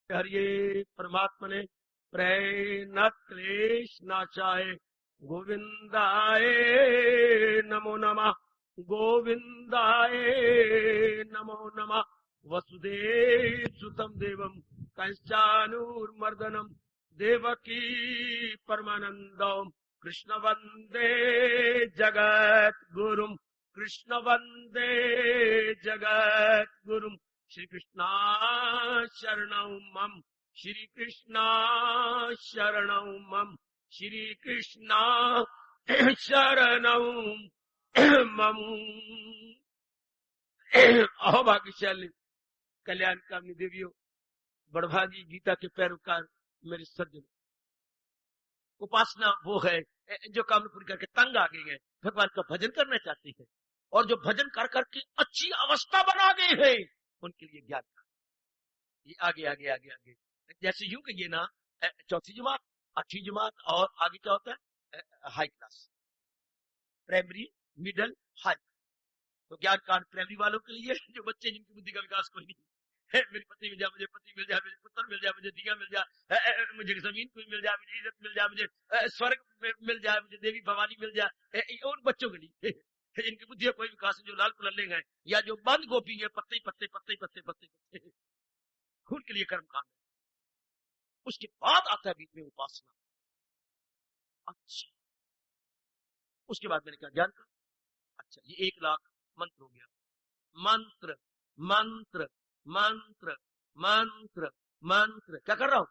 हरिये परमात्मा ने प्रय न क्लेश नाशाय गोविंदाय नमो नमः। गोविंदाय नमो नमः। वसुदेव सुतम देवम कंचानूर्मर्दनम देवकी परमानंदम कृष्ण वंदे जगत गुरुम। कृष्ण वंदे जगत गुरुम। श्री कृष्णा शरणं मम। श्री कृष्णा शरणं मम। श्री कृष्णा शरणं मम। अहो भाग्यशाली कल्याण कामनी देवियों, बड़भागी गीता के पैरोकार मेरे सज्जन, उपासना वो है जो काम पूरी करके तंग आ गई है, भगवान का भजन करना चाहती है, और जो भजन कर करके अच्छी अवस्था बना गए हैं उनके लिए ज्ञान का ये आगे आगे आगे आगे। जैसे यूं कहिए ना, चौथी जमात, आठवीं जमात, और आगे क्या होता है, high class, primary, middle, high. तो ज्ञान कांड प्राइमरी वालों के लिए, जो बच्चे जिनकी बुद्धि का विकास कोई नहीं है, मेरी पति मिल जाए, मुझे पति मिल जाए, मुझे पुत्र मिल जाए, मुझे दिया मिल जाए, मुझे जमीन कोई मिल जाए, मुझे इज्जत मिल जाए, मुझे स्वर्ग मिल जाए, मुझे देवी भवानी मिल जाए, उन बच्चों के लिए जिनकी बुद्धि का कोई विकास नहीं, जो लाल कुलल्ले हैं, या जो बंद गोपी है, पत्ते पत्ते पत्ते पत्ते पत्ते पत्ते, उनके लिए कर्म कांड। उसके बाद आता है बीच में उपासना। अच्छा, उसके बाद मैंने कहा ज्ञान का। अच्छा, ये 1,00,000 मंत्र हो गया। मंत्र मंत्र मंत्र मंत्र मंत्र, क्या कर रहा हूं,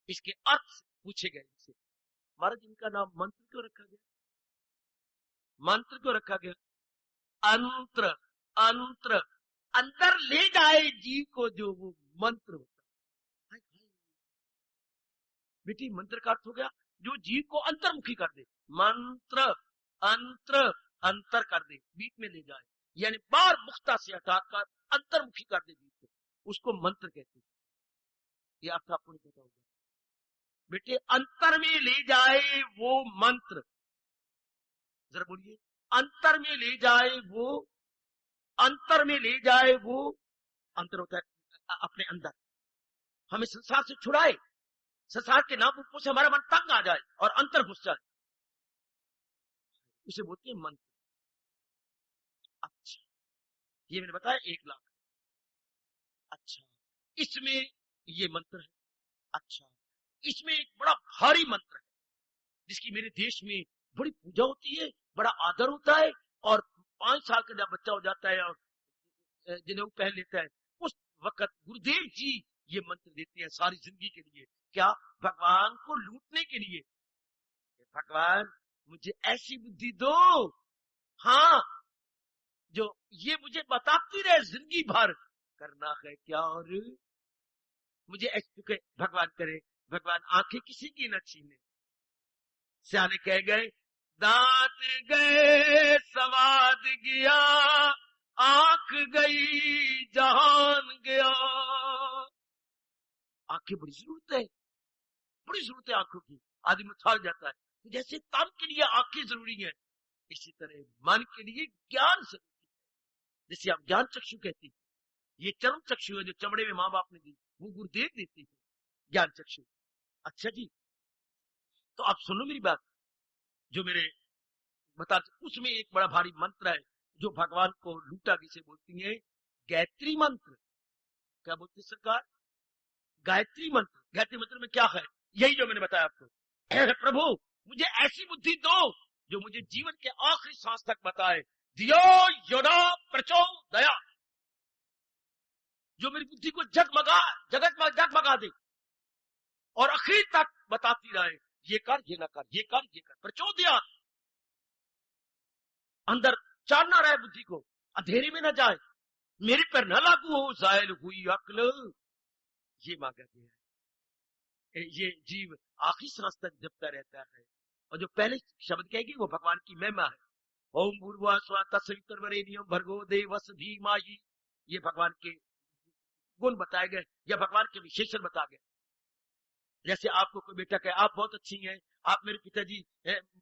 इसके अर्थ पूछे गए इनसे। महाराज, इनका नाम मंत्र क्यों रखा गया? मंत्र क्यों रखा गया? अंतर, अंतर, अंदर ले जाए जीव को, जो वो मंत्र होता है। बेटी, मंत्र का अर्थ हो गया जो जीव को अंतर्मुखी कर दे। मंत्र, अंतर, अंतर कर दे, बीच में ले जाए, यानी बार मुक्ता से हटाकर अंतर्मुखी कर दे जीव को, उसको मंत्र कहते हैं। ये अर्थ आपको नहीं पता होगा बेटे। अंतर में ले जाए वो मंत्र, जरा बोलिए, अंतर में ले जाए वो, अंतर में ले जाए वो, अंतर होता है अपने अंदर, हमें संसार से छुड़ाए, संसार के नाम रूपों से हमारा मन तंग आ जाए और अंतर घुस जाए, उसे बोलते हैं मंत्र। अच्छा, ये मैंने बताया 1,00,000। अच्छा, इसमें ये मंत्र है। अच्छा, इसमें एक बड़ा भारी मंत्र है जिसकी मेरे देश में बड़ी पूजा होती है, बड़ा आदर होता है, और 5 साल का जब बच्चा हो जाता है और जिन्हें वो पहन लेता है, उस वक्त गुरुदेव जी ये मंत्र देते हैं सारी जिंदगी के लिए। क्या? भगवान को लूटने के लिए। भगवान, मुझे ऐसी बुद्धि दो, हाँ, जो ये मुझे बताती रहे जिंदगी भर करना है क्या, और मुझे ऐसे भगवान करे, भगवान आंखें किसी की न छीने। सियाने कह गए, दांत गए सवाद गया, आंख गई जहान गया। आंखें बड़ी जरूरत है, बड़ी जरूरत है आंखों की, आदमी थक जाता है। तो जैसे तन के लिए आंखें जरूरी है, इसी तरह मन के लिए ज्ञान जरूरी है। जैसे आप ज्ञान चक्षु कहती है, ये चर्म चक्षु है जो चमड़े में माँ बाप ने दी, वो गुरुदेव देती है ज्ञान चक्षु। अच्छा जी, तो आप सुनो मेरी बात, जो मेरे बता, उसमें एक बड़ा भारी मंत्र है जो भगवान को लूटा, जिसे बोलती है गायत्री मंत्र। क्या बोलती है सरकार? गायत्री मंत्र। गायत्री मंत्र में क्या है? यही जो मैंने बताया आपको। प्रभु, मुझे ऐसी बुद्धि दो जो मुझे जीवन के आखिरी सांस तक बताए। दियो योदा प्रचो दया, जो मेरी बुद्धि को जगमगा, जगमगा दे, और आखिर तक बताती रहे, ये कर, ये ना कर, ये कर, ये कर। प्रचोदया, अंदर चाहना रहे बुद्धि को, अंधेरे में न जाए, मेरे पर न लागू हो जायल हुई अक्ल। ये मांगा गया है। ये जीव आखिरी सांस तक जपता रहता है, और जो पहले शब्द कहेगी वो भगवान की महिमा है। ओम भूर्भुवः स्वः तत्सवितुर्वरेण्यं भर्गो देवस्य धीमहि, ये भगवान के गुण बताए गए, या भगवान के विशेषण बताए गए। जैसे आपको कोई बेटा कहे, आप बहुत अच्छी हैं, आप मेरे पिताजी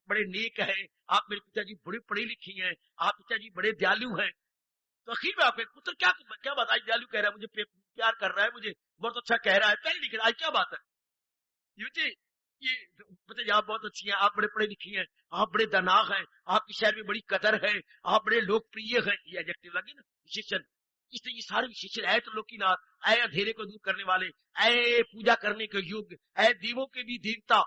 बड़े नेक हैं, आप मेरे पिताजी बड़े पढ़ी लिखी हैं, आप पिताजी बड़े दयालु हैं, तो आखिर में आपके पुत्र क्या क्या बताइए, दयालु कह रहा है, मुझे प्यार कर रहा है, मुझे बहुत अच्छा कह रहा है, पहले लिख रहा है, क्या बात है युवती, ये बताइए आप बहुत अच्छी हैं, आप बड़े पढ़े लिखी हैं, आप बड़े दानाग हैं, आपकी शहर में बड़ी कदर है, आप बड़े लोकप्रिय हैं, ये एडजेक्टिव लगे ना विशेषण। इसलिए ये सारे विशेषण है तो लोकीनाथ, ऐ अंधेरे को दूर करने वाले, ऐ पूजा करने के युग, ऐ दीवों के भी देवता।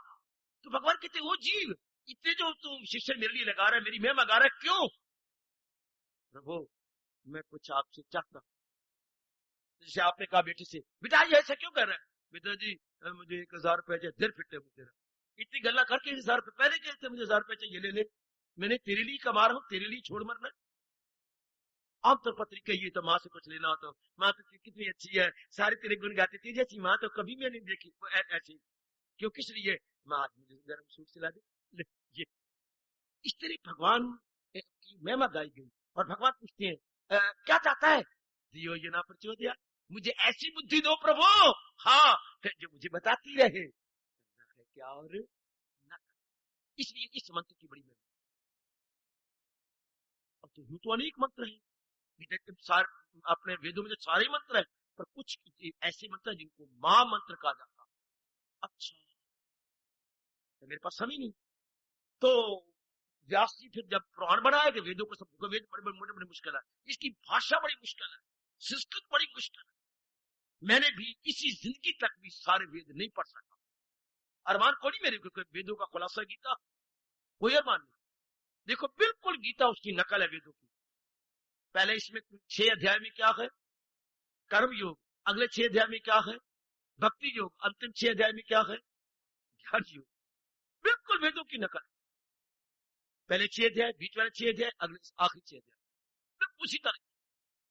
तो भगवान कहते वो जीव, इतने जो तुम विशेषण मेरे लिए लगा रहा है, मेरी महिमा गा रहा है, क्यों? प्रभु मैं कुछ आपसे चाहता हूं। जैसे आपने कहा बेटे से, बेटा ये ऐसा क्यों कर रहा है? बेटा जी मुझे 1000 रुपए चाहिए, दिल फिटे मुझे, इतनी गल्ला करके 1000 रुपए पहले कहते मुझे 1000 रुपए चाहिए, ले ले, मैंने तेरे लिए कमा रहा हूं, तेरे लिए छोड़ मरना। आम तौर पर तरीका ये तो माँ से कुछ लेना हो तो, माँ तो कितनी अच्छी है, सारे तेरे गुण गाती थी, जैसी माँ तो कभी मैंने देखी ऐसी, क्यों किस लिए? माँ आज मुझे गर्म सूट सिला दे, ले ये। इस तरह भगवान की महिमा गाई गई। और भगवान पूछते हैं क्या चाहता है? दियो ये ना प्रचोदया, मुझे ऐसी बुद्धि दो प्रभु, हाँ जो मुझे बताती रहे क्या और ना। इसलिए इस मंत्र की बड़ी महिमा। अब तो यूं तो अनेक मंत्र है, अपने वेदों में तो सारे मंत्र है, पर कुछ ऐसे मंत्र है जिनको महामंत्र कहा जाता। अच्छा तो मेरे पास समय नहीं, तो व्यास जी फिर जब पुराण बनाए थे, वेदों को सब वेद बड़े मुश्किल है, इसकी भाषा बड़ी मुश्किल है, संस्कृत बड़ी मुश्किल है, मैंने भी इसी जिंदगी तक भी सारे वेद नहीं पढ़ सका। अरमान कोई मेरे को वेदों का खुलासा गीता, कोई अरमान नहीं। देखो बिल्कुल गीता उसकी नकल है वेदों की। पहले इसमें 6 अध्याय में क्या है? कर्म योग। अगले 6 अध्याय में क्या है? भक्ति योग। अंतिम 6 अध्याय में क्या है? ज्ञान योग। बिल्कुल वेदों की नकल। पहले 6 अध्याय, बीच वाले 6 अध्याय, अगले आखिरी 6 अध्याय, बिल्कुल उसी तरह।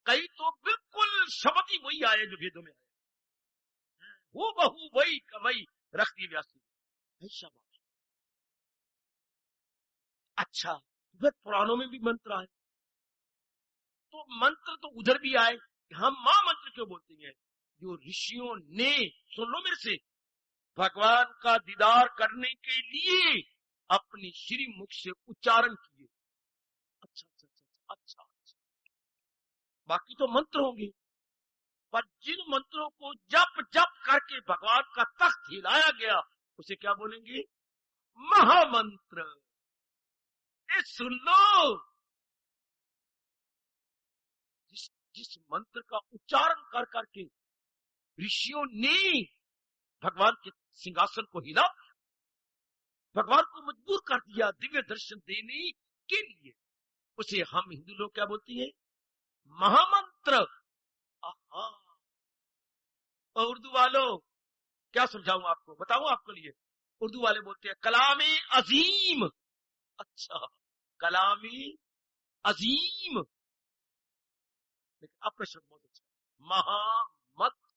कई तो बिल्कुल शब्द ही वही आए जो वेदों में आए, वो बहु वही का वही रख दिए व्यास जी। ऐसा बात। अच्छा फिर पुराणों में भी मंत्र आए, तो मंत्र तो उधर भी आए, हम मां मंत्र क्यों बोलते हैं? जो ऋषियों ने, सुन लो मेरे से, भगवान का दीदार करने के लिए अपनी श्री मुख से उच्चारण किए। अच्छा अच्छा अच्छा अच्छा अच्छा। बाकी तो मंत्र होंगे, पर जिन मंत्रों को जप जप करके भगवान का तख्त हिलाया गया, उसे क्या बोलेंगे? महामंत्र। ये सुन लो, जिस जिस मंत्र का उच्चारण कर करके ऋषियों ने भगवान के सिंहासन को हिला, भगवान को मजबूर कर दिया दिव्य दर्शन देने के लिए, उसे हम हिंदू लोग क्या बोलते हैं? महामंत्र। आहा। और उर्दू वालों क्या समझाऊं आपको, बताऊं आपके लिए? उर्दू वाले बोलते हैं कलामे अजीम। अच्छा कलामी अजीम, लेकिन आपका शब्द बहुत अच्छा है, महामंत्र।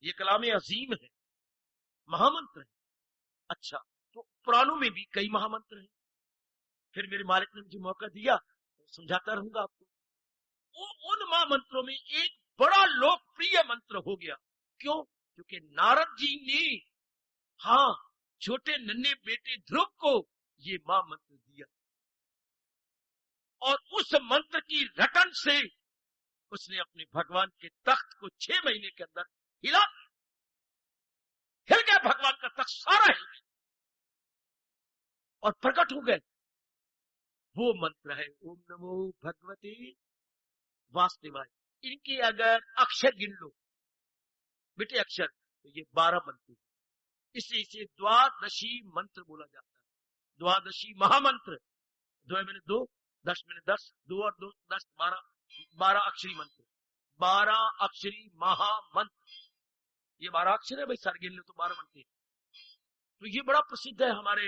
ये कलामे अजीम है, महामंत्र है। अच्छा तो पुराणों में भी कई महामंत्र हैं, फिर मेरे मालिक ने मुझे मौका दिया तो समझाता रहूंगा आपको। उन महामंत्रों में एक बड़ा लोकप्रिय मंत्र हो गया, क्यों? क्योंकि नारद जी ने, हाँ, छोटे नन्हे बेटे ध्रुव को ये महामंत्र दिया, और उस मंत्र की रटन से उसने अपने भगवान के तख्त को 6 महीने के अंदर हिला, हिल गया भगवान का तख्त सारा हिल गया और प्रकट हो गए। वो मंत्र है ओम नमो भगवते वासुदेवाय। इनके अगर अक्षर गिन लो बेटे, अक्षर, तो ये 12 मंत्र, इसलिए इसे द्वादशी मंत्र बोला जाता है। द्वादशी महामंत्र, 2 मैंने 2, 10 मैंने 10, 2 और 2 10, 12, 12 अक्षरी मंत्र, 12 अक्षरी महामंत्र। ये 12 अक्षर है भाई, सर गिन लो तो 12 मंत्र। तो ये बड़ा प्रसिद्ध है हमारे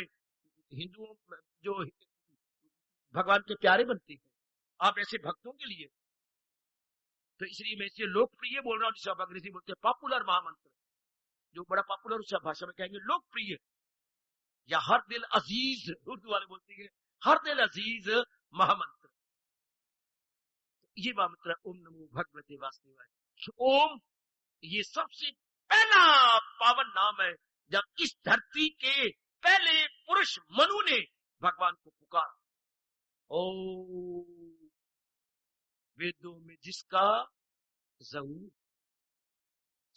हिंदुओं में, जो भगवान के प्यारे बनते हैं, आप ऐसे भक्तों के लिए। तो इसलिए मैं इसे लोकप्रिय बोल रहा हूँ, जिसे आप अंग्रेजी बोलते हैं पॉपुलर महामंत्र, जो बड़ा पॉपुलर, उसे भाषा में कहेंगे लोकप्रिय, या हर दिल अजीज उर्दू वाले बोलते हैं, हर दिल अजीज महामंत्र। ये महामंत्र ओम नमो भगवते वासुदेवाय। ओम ये सबसे पहला पावन नाम है, जब इस धरती के पहले पुरुष मनु ने भगवान को पुकारा। ओ वेदों में जिसका जहूर,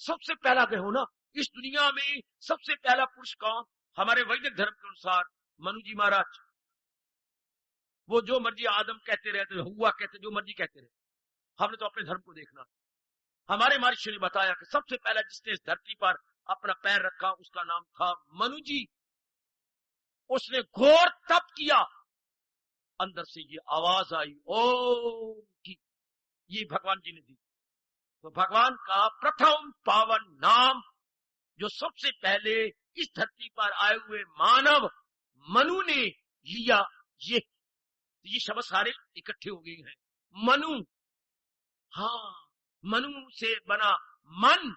सबसे पहला ग्रह हो ना, इस दुनिया में सबसे पहला पुरुष कौन? हमारे वैदिक धर्म के अनुसार मनु जी महाराज। वो जो मर्जी आदम कहते रहते, हुआ कहते, जो मर्जी कहते रहे, हमने तो अपने धर्म को देखना। हमारे महर्षि ने बताया कि सबसे पहला जिसने इस धरती पर अपना पैर रखा उसका नाम था मनु जी। उसने घोर तप किया, अंदर से ये आवाज आई ओम की, ये भगवान जी ने दी। तो भगवान का प्रथम पावन नाम जो सबसे पहले इस धरती पर आए हुए मानव मनु ने लिया, ये शब्द सारे इकट्ठे हो गए हैं। मनु, हाँ, मनु से बना मन,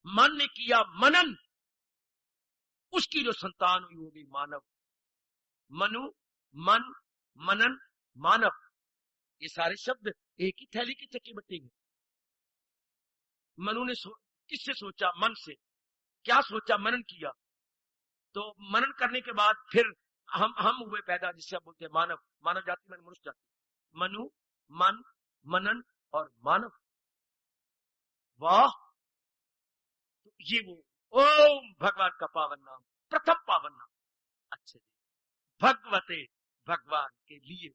मन ने किया मनन, उसकी जो संतान हुई होगी मानव। मनु, मन, मनन, मानव, ये सारे शब्द एक ही थैली की चक्की बट्टी में। मनु ने किससे सोचा? मन से। क्या सोचा? मनन किया। तो मनन करने के बाद फिर हम हुए पैदा, जिससे आप बोलते हैं मानव, मानव जाति में मनुष्य जाति। मनु, मन, मनन और मानव। वाह! तो ये वो ओम भगवान का पावन नाम, प्रथम पावन नाम। अच्छे, भगवते, भगवान के लिए।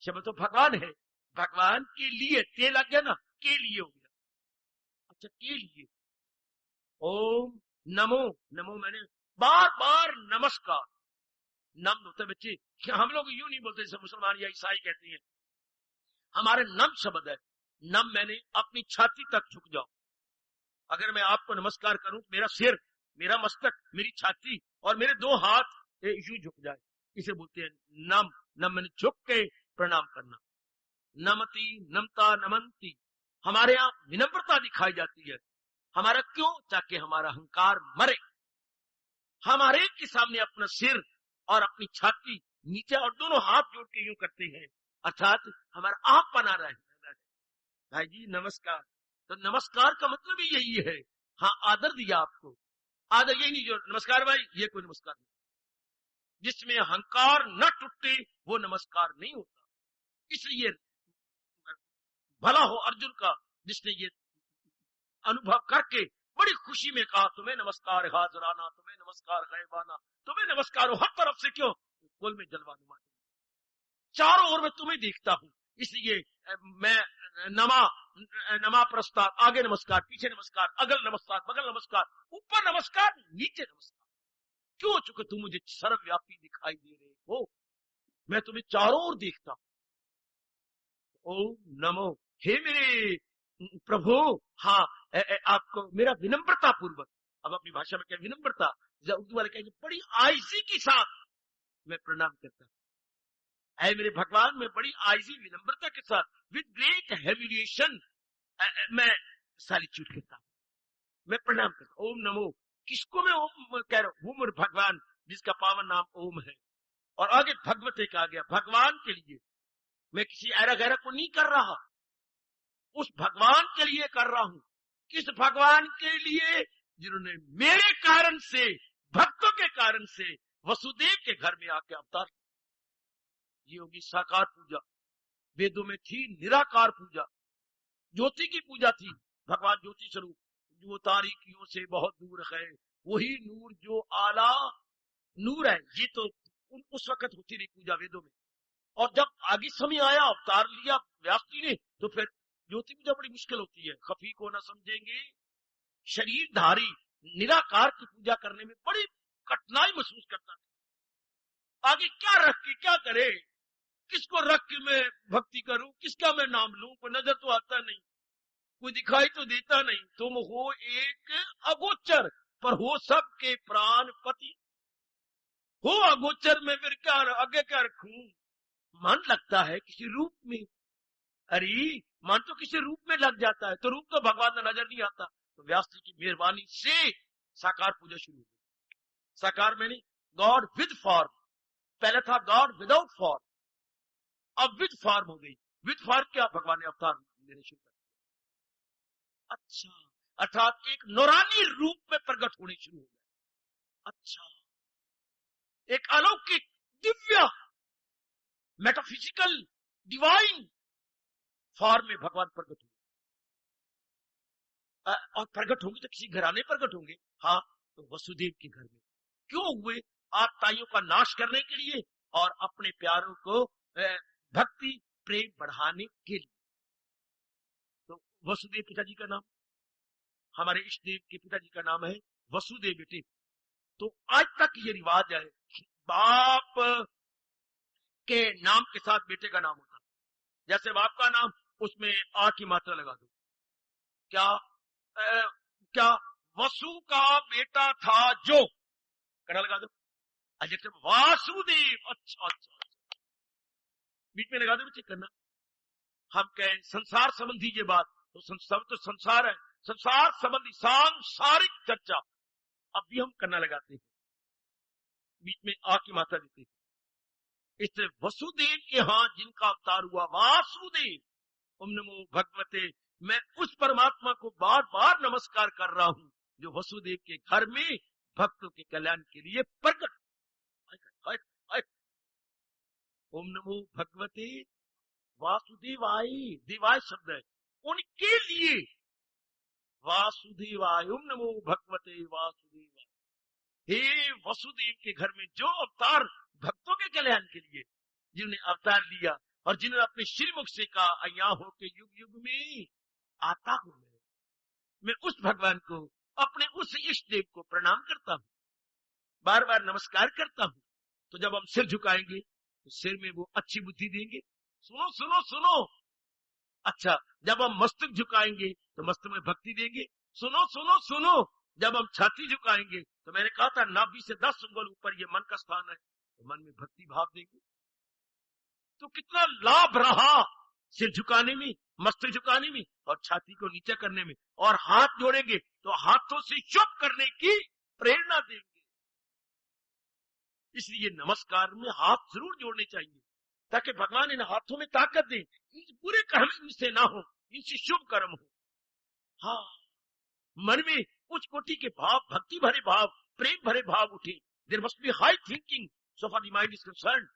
शब्द तो भगवान है, भगवान के लिए, ते लग गया ना, के लिए हो गया। अच्छा, के लिए। ओम नमो, नमो मैंने बार बार नमस्कार, नम होते बच्चे, हम लोग यूं नहीं बोलते जैसे मुसलमान या ईसाई कहते हैं। हमारे नम शब्द है। नम मैंने अपनी छाती तक झुक जाओ। अगर मैं आपको नमस्कार करूं तो मेरा सिर, मेरा मस्तक, मेरी छाती और मेरे दो हाथ यूं झुक जाए, इसे बोलते हैं नम। नम मैंने झुक के प्रणाम करना। नमति, नमता, नमंती, हमारे यहां विनम्रता दिखाई जाती है। हमारा क्यों? ताकि हमारा अहंकार मरे। हमारे के सामने अपना सिर और अपनी छाती नीचे और दोनों हाथ जोड़ के यूं करते हैं, अर्थात हमारा आप बना रहे। भाई जी नमस्कार, तो नमस्कार का मतलब ही यही है। हाँ, आदर दिया आपको, आदर यही नहीं जो नमस्कार भाई, ये कोई नमस्कार नहीं। जिसमें अहंकार न टूटे वो नमस्कार नहीं होता। इसलिए भला हो अर्जुन का, जिसने ये अनुभव करके बड़ी खुशी में कहा तुम्हें नमस्कार हाजराना, तुम्हें नमस्कार गैबाना, तुम्हें नमस्कार हो हर तरफ से। क्यों? कुल में जलवा चारों ओर में तुम्हें देखता हूं, इसलिए मैं नमा प्रस्तार, आगे नमस्कार, पीछे नमस्कार, अगल नमस्कार, बगल नमस्कार, ऊपर नमस्कार, नीचे नमस्कार। क्यों? चूंकि तुम मुझे सर्वव्यापी दिखाई दे रहे हो, मैं तुम्हें चारों ओर देखता हूं। ओम नमो, हे मेरे प्रभु, हाँ, आपको मेरा विनम्रता पूर्वक, अब अपनी भाषा में क्या विनम्रता, उर्दू वाले कहेंगे बड़ी आइजी के साथ मैं प्रणाम करता हूं। ऐ मेरे भगवान, मैं बड़ी आइजी विनम्रता के साथ, विद ग्रेट हेमिलिएशन, मैं सैल्यूट करता हूं, मैं प्रणाम करता हूं। ओम नमो, किसको मैं ओम कह रहा हूं? वो मेरे भगवान जिसका पावन नाम ओम है। और आगे भगवते का आ गया, भगवान के लिए। मैं किसी ऐरा गैरा को नहीं कर रहा, उस भगवान के लिए कर रहा हूं। किस भगवान के लिए? जिन्होंने मेरे कारण से, भक्तों के कारण से वसुदेव के घर में आके अवतार। ये होगी साकार पूजा। वेदों में थी निराकार पूजा, ज्योति की पूजा थी। भगवान ज्योति स्वरूप, जो तारीकियों से बहुत दूर है, वही नूर जो आला नूर है। ये तो उस वक्त होती रही पूजा वेदों में। और जब आगे समय आया, अवतार लिया व्यास जी ने, तो फिर ज्योति पूजा बड़ी मुश्किल होती है। खफी को न समझेंगे, शरीरधारी निराकार की पूजा करने में बड़ी कठिनाई महसूस करता था। आगे क्या रख के क्या करे, किसको रख के मैं भक्ति करूं, किसका मैं नाम लूं? कोई नजर तो आता नहीं, कोई दिखाई तो देता नहीं। तुम हो एक अगोचर, पर हो सबके प्राण पति। हो अगोचर में फिर क्या आगे क्या रखूं? मन लगता है किसी रूप में। अरे मन तो किसी रूप में लग जाता है, तो रूप तो भगवान का नजर नहीं आता। तो व्यास जी की मेहरबानी से साकार पूजा शुरू हुई। साकार मैंने गॉड विद फॉर्म, पहले था गॉड विदाउट फॉर्म, अब विद फॉर्म हो गई। विद फॉर्म क्या? भगवान ने अवतार लेने शुरू कर दिया। अच्छा, अर्थात एक नौरानी रूप में प्रकट होने शुरू हो गए। अच्छा, एक अलौकिक दिव्य मेटाफिजिकल डिवाइन फॉर्म में भगवान प्रकट हुए। और प्रकट होंगे तो किसी घराने प्रकट होंगे। हाँ, तो वसुदेव के घर में क्यों हुए? आत्ताइयों का नाश करने के लिए और अपने प्यारों को भक्ति प्रेम बढ़ाने के लिए। तो वसुदेव पिताजी का नाम, हमारे इष्ट देव के पिताजी का नाम है वसुदेव बेटे। तो आज तक ये रिवाज है, बाप के नाम के साथ बेटे का नाम होता है। जैसे बाप का नाम, उसमें आ की मात्रा लगा दो। क्या वसु का बेटा था जो, कड़ा लगा दो। जैसे वासुदेव, अच्छा अच्छा, बीच में लगा दो, चेक करना। हम कहें संसार संबंधी ये बात, तो संसार है, संसार संबंधी सांसारिक चर्चा, अब भी हम करना लगाते हैं, बीच में आ की मात्रा देते हैं। इसलिए वसुदेव के यहां जिनका अवतार हुआ वासुदेव, ओम नमो भगवते, मैं उस परमात्मा को बार बार नमस्कार कर रहा हूं जो वसुदेव के घर में भक्तों के कल्याण के लिए प्रकट। ओम नमो भगवते वासुदेवाय, देवाय शब्द है, उनके लिए वासुदेवाय, ओम नमो भगवते वासुदेवाय। हे वसुदेव के घर में जो अवतार भक्तों के कल्याण के लिए जिन्होंने अवतार लिया और जिन्होंने अपने श्रीमुख से कहा अया हो के युग युग में आता हूं मैं उस भगवान को, अपने उस इष्ट देव को प्रणाम करता हूं, बार बार नमस्कार करता हूं। तो जब हम सिर झुकाएंगे तो सिर में वो अच्छी बुद्धि देंगे। सुनो सुनो सुनो, अच्छा, जब हम मस्तक झुकाएंगे तो मस्तक में भक्ति देंगे। सुनो सुनो सुनो, जब हम छाती झुकाएंगे तो मैंने कहा था नाभि से 10 उंगल ऊपर ये मन का स्थान है, तो मन में भक्ति भाव देंगे। तो कितना लाभ रहा सिर झुकाने में, मस्तक झुकाने में और छाती को नीचे करने में। और हाथ जोड़ेंगे तो हाथों से शुभ करने की प्रेरणा देंगे। इसलिए नमस्कार में हाथ जरूर जोड़ने चाहिए ताकि भगवान इन हाथों में ताकत दे, बुरे कर्म इनसे ना हो, इनसे शुभ कर्म हो। हाँ, मन में उच्च कोटि के भाव, भक्ति भरे भाव, प्रेम भरे भाव उठे। There must be high thinking so for the mind is concern.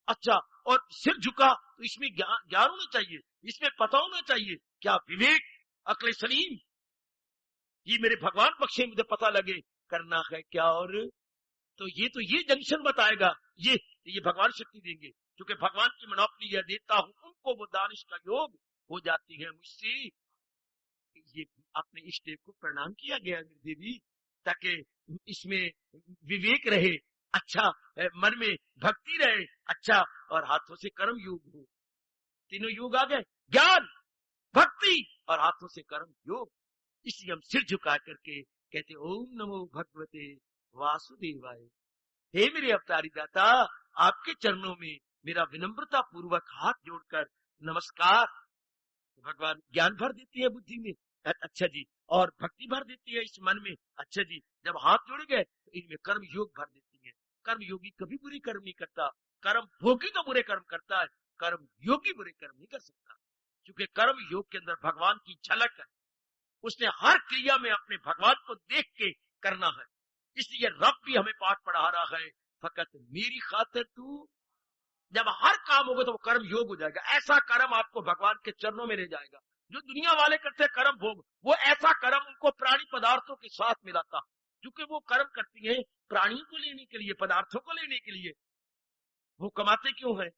अच्छा, और सिर झुका तो इसमें ज्ञान होना चाहिए, इसमें पता होना चाहिए, क्या विवेक, अक्ल सलीम, ये मेरे भगवान बख्शे मुझे पता लगे करना है क्या। और तो ये जंक्शन बताएगा, ये भगवान शक्ति देंगे, क्योंकि भगवान की मनोपली यह देता हूं उनको वो दानिश का योग हो जाती है मुझसे। ये अपने इष्ट देव को प्रणाम किया गया देवी, ताकि इसमें विवेक रहे, अच्छा, मन में भक्ति रहे, अच्छा, और हाथों से कर्म योग हो। तीनों योग आ गए, ज्ञान, भक्ति और हाथों से कर्म योग। इसलिए हम सिर झुका करके कहते ओम नमो भगवते वासुदेवाय। हे मेरे अवतारी दाता, आपके चरणों में मेरा विनम्रता पूर्वक हाथ जोड़कर नमस्कार। भगवान ज्ञान भर देती है बुद्धि में, अच्छा जी, और भक्ति भर देती है इस मन में, अच्छा जी। जब हाथ जोड़ गए तो इनमें कर्म योग भर देती है। कर्म योगी कभी बुरे कर्म नहीं करता, कर्म भोगी तो बुरे कर्म करता है, कर्म योगी बुरे कर्म नहीं कर सकता, क्योंकि कर्म योग के अंदर भगवान की झलक है। उसने हर क्रिया में अपने भगवान को देख के करना है। इसलिए रब भी हमें पाठ पढ़ा रहा है, फकत मेरी खातिर तू। जब हर काम होगा तो वो कर्म योग हो जाएगा। ऐसा कर्म आपको भगवान के चरणों में ले जाएगा। जो दुनिया वाले करते हैं कर्म भोग, वो ऐसा कर्म उनको प्राणी पदार्थों के साथ मिलाता, क्योंकि वो कर्म करती है प्राणियों को लेने के लिए, पदार्थों को लेने के लिए। वो कमाते क्यों है?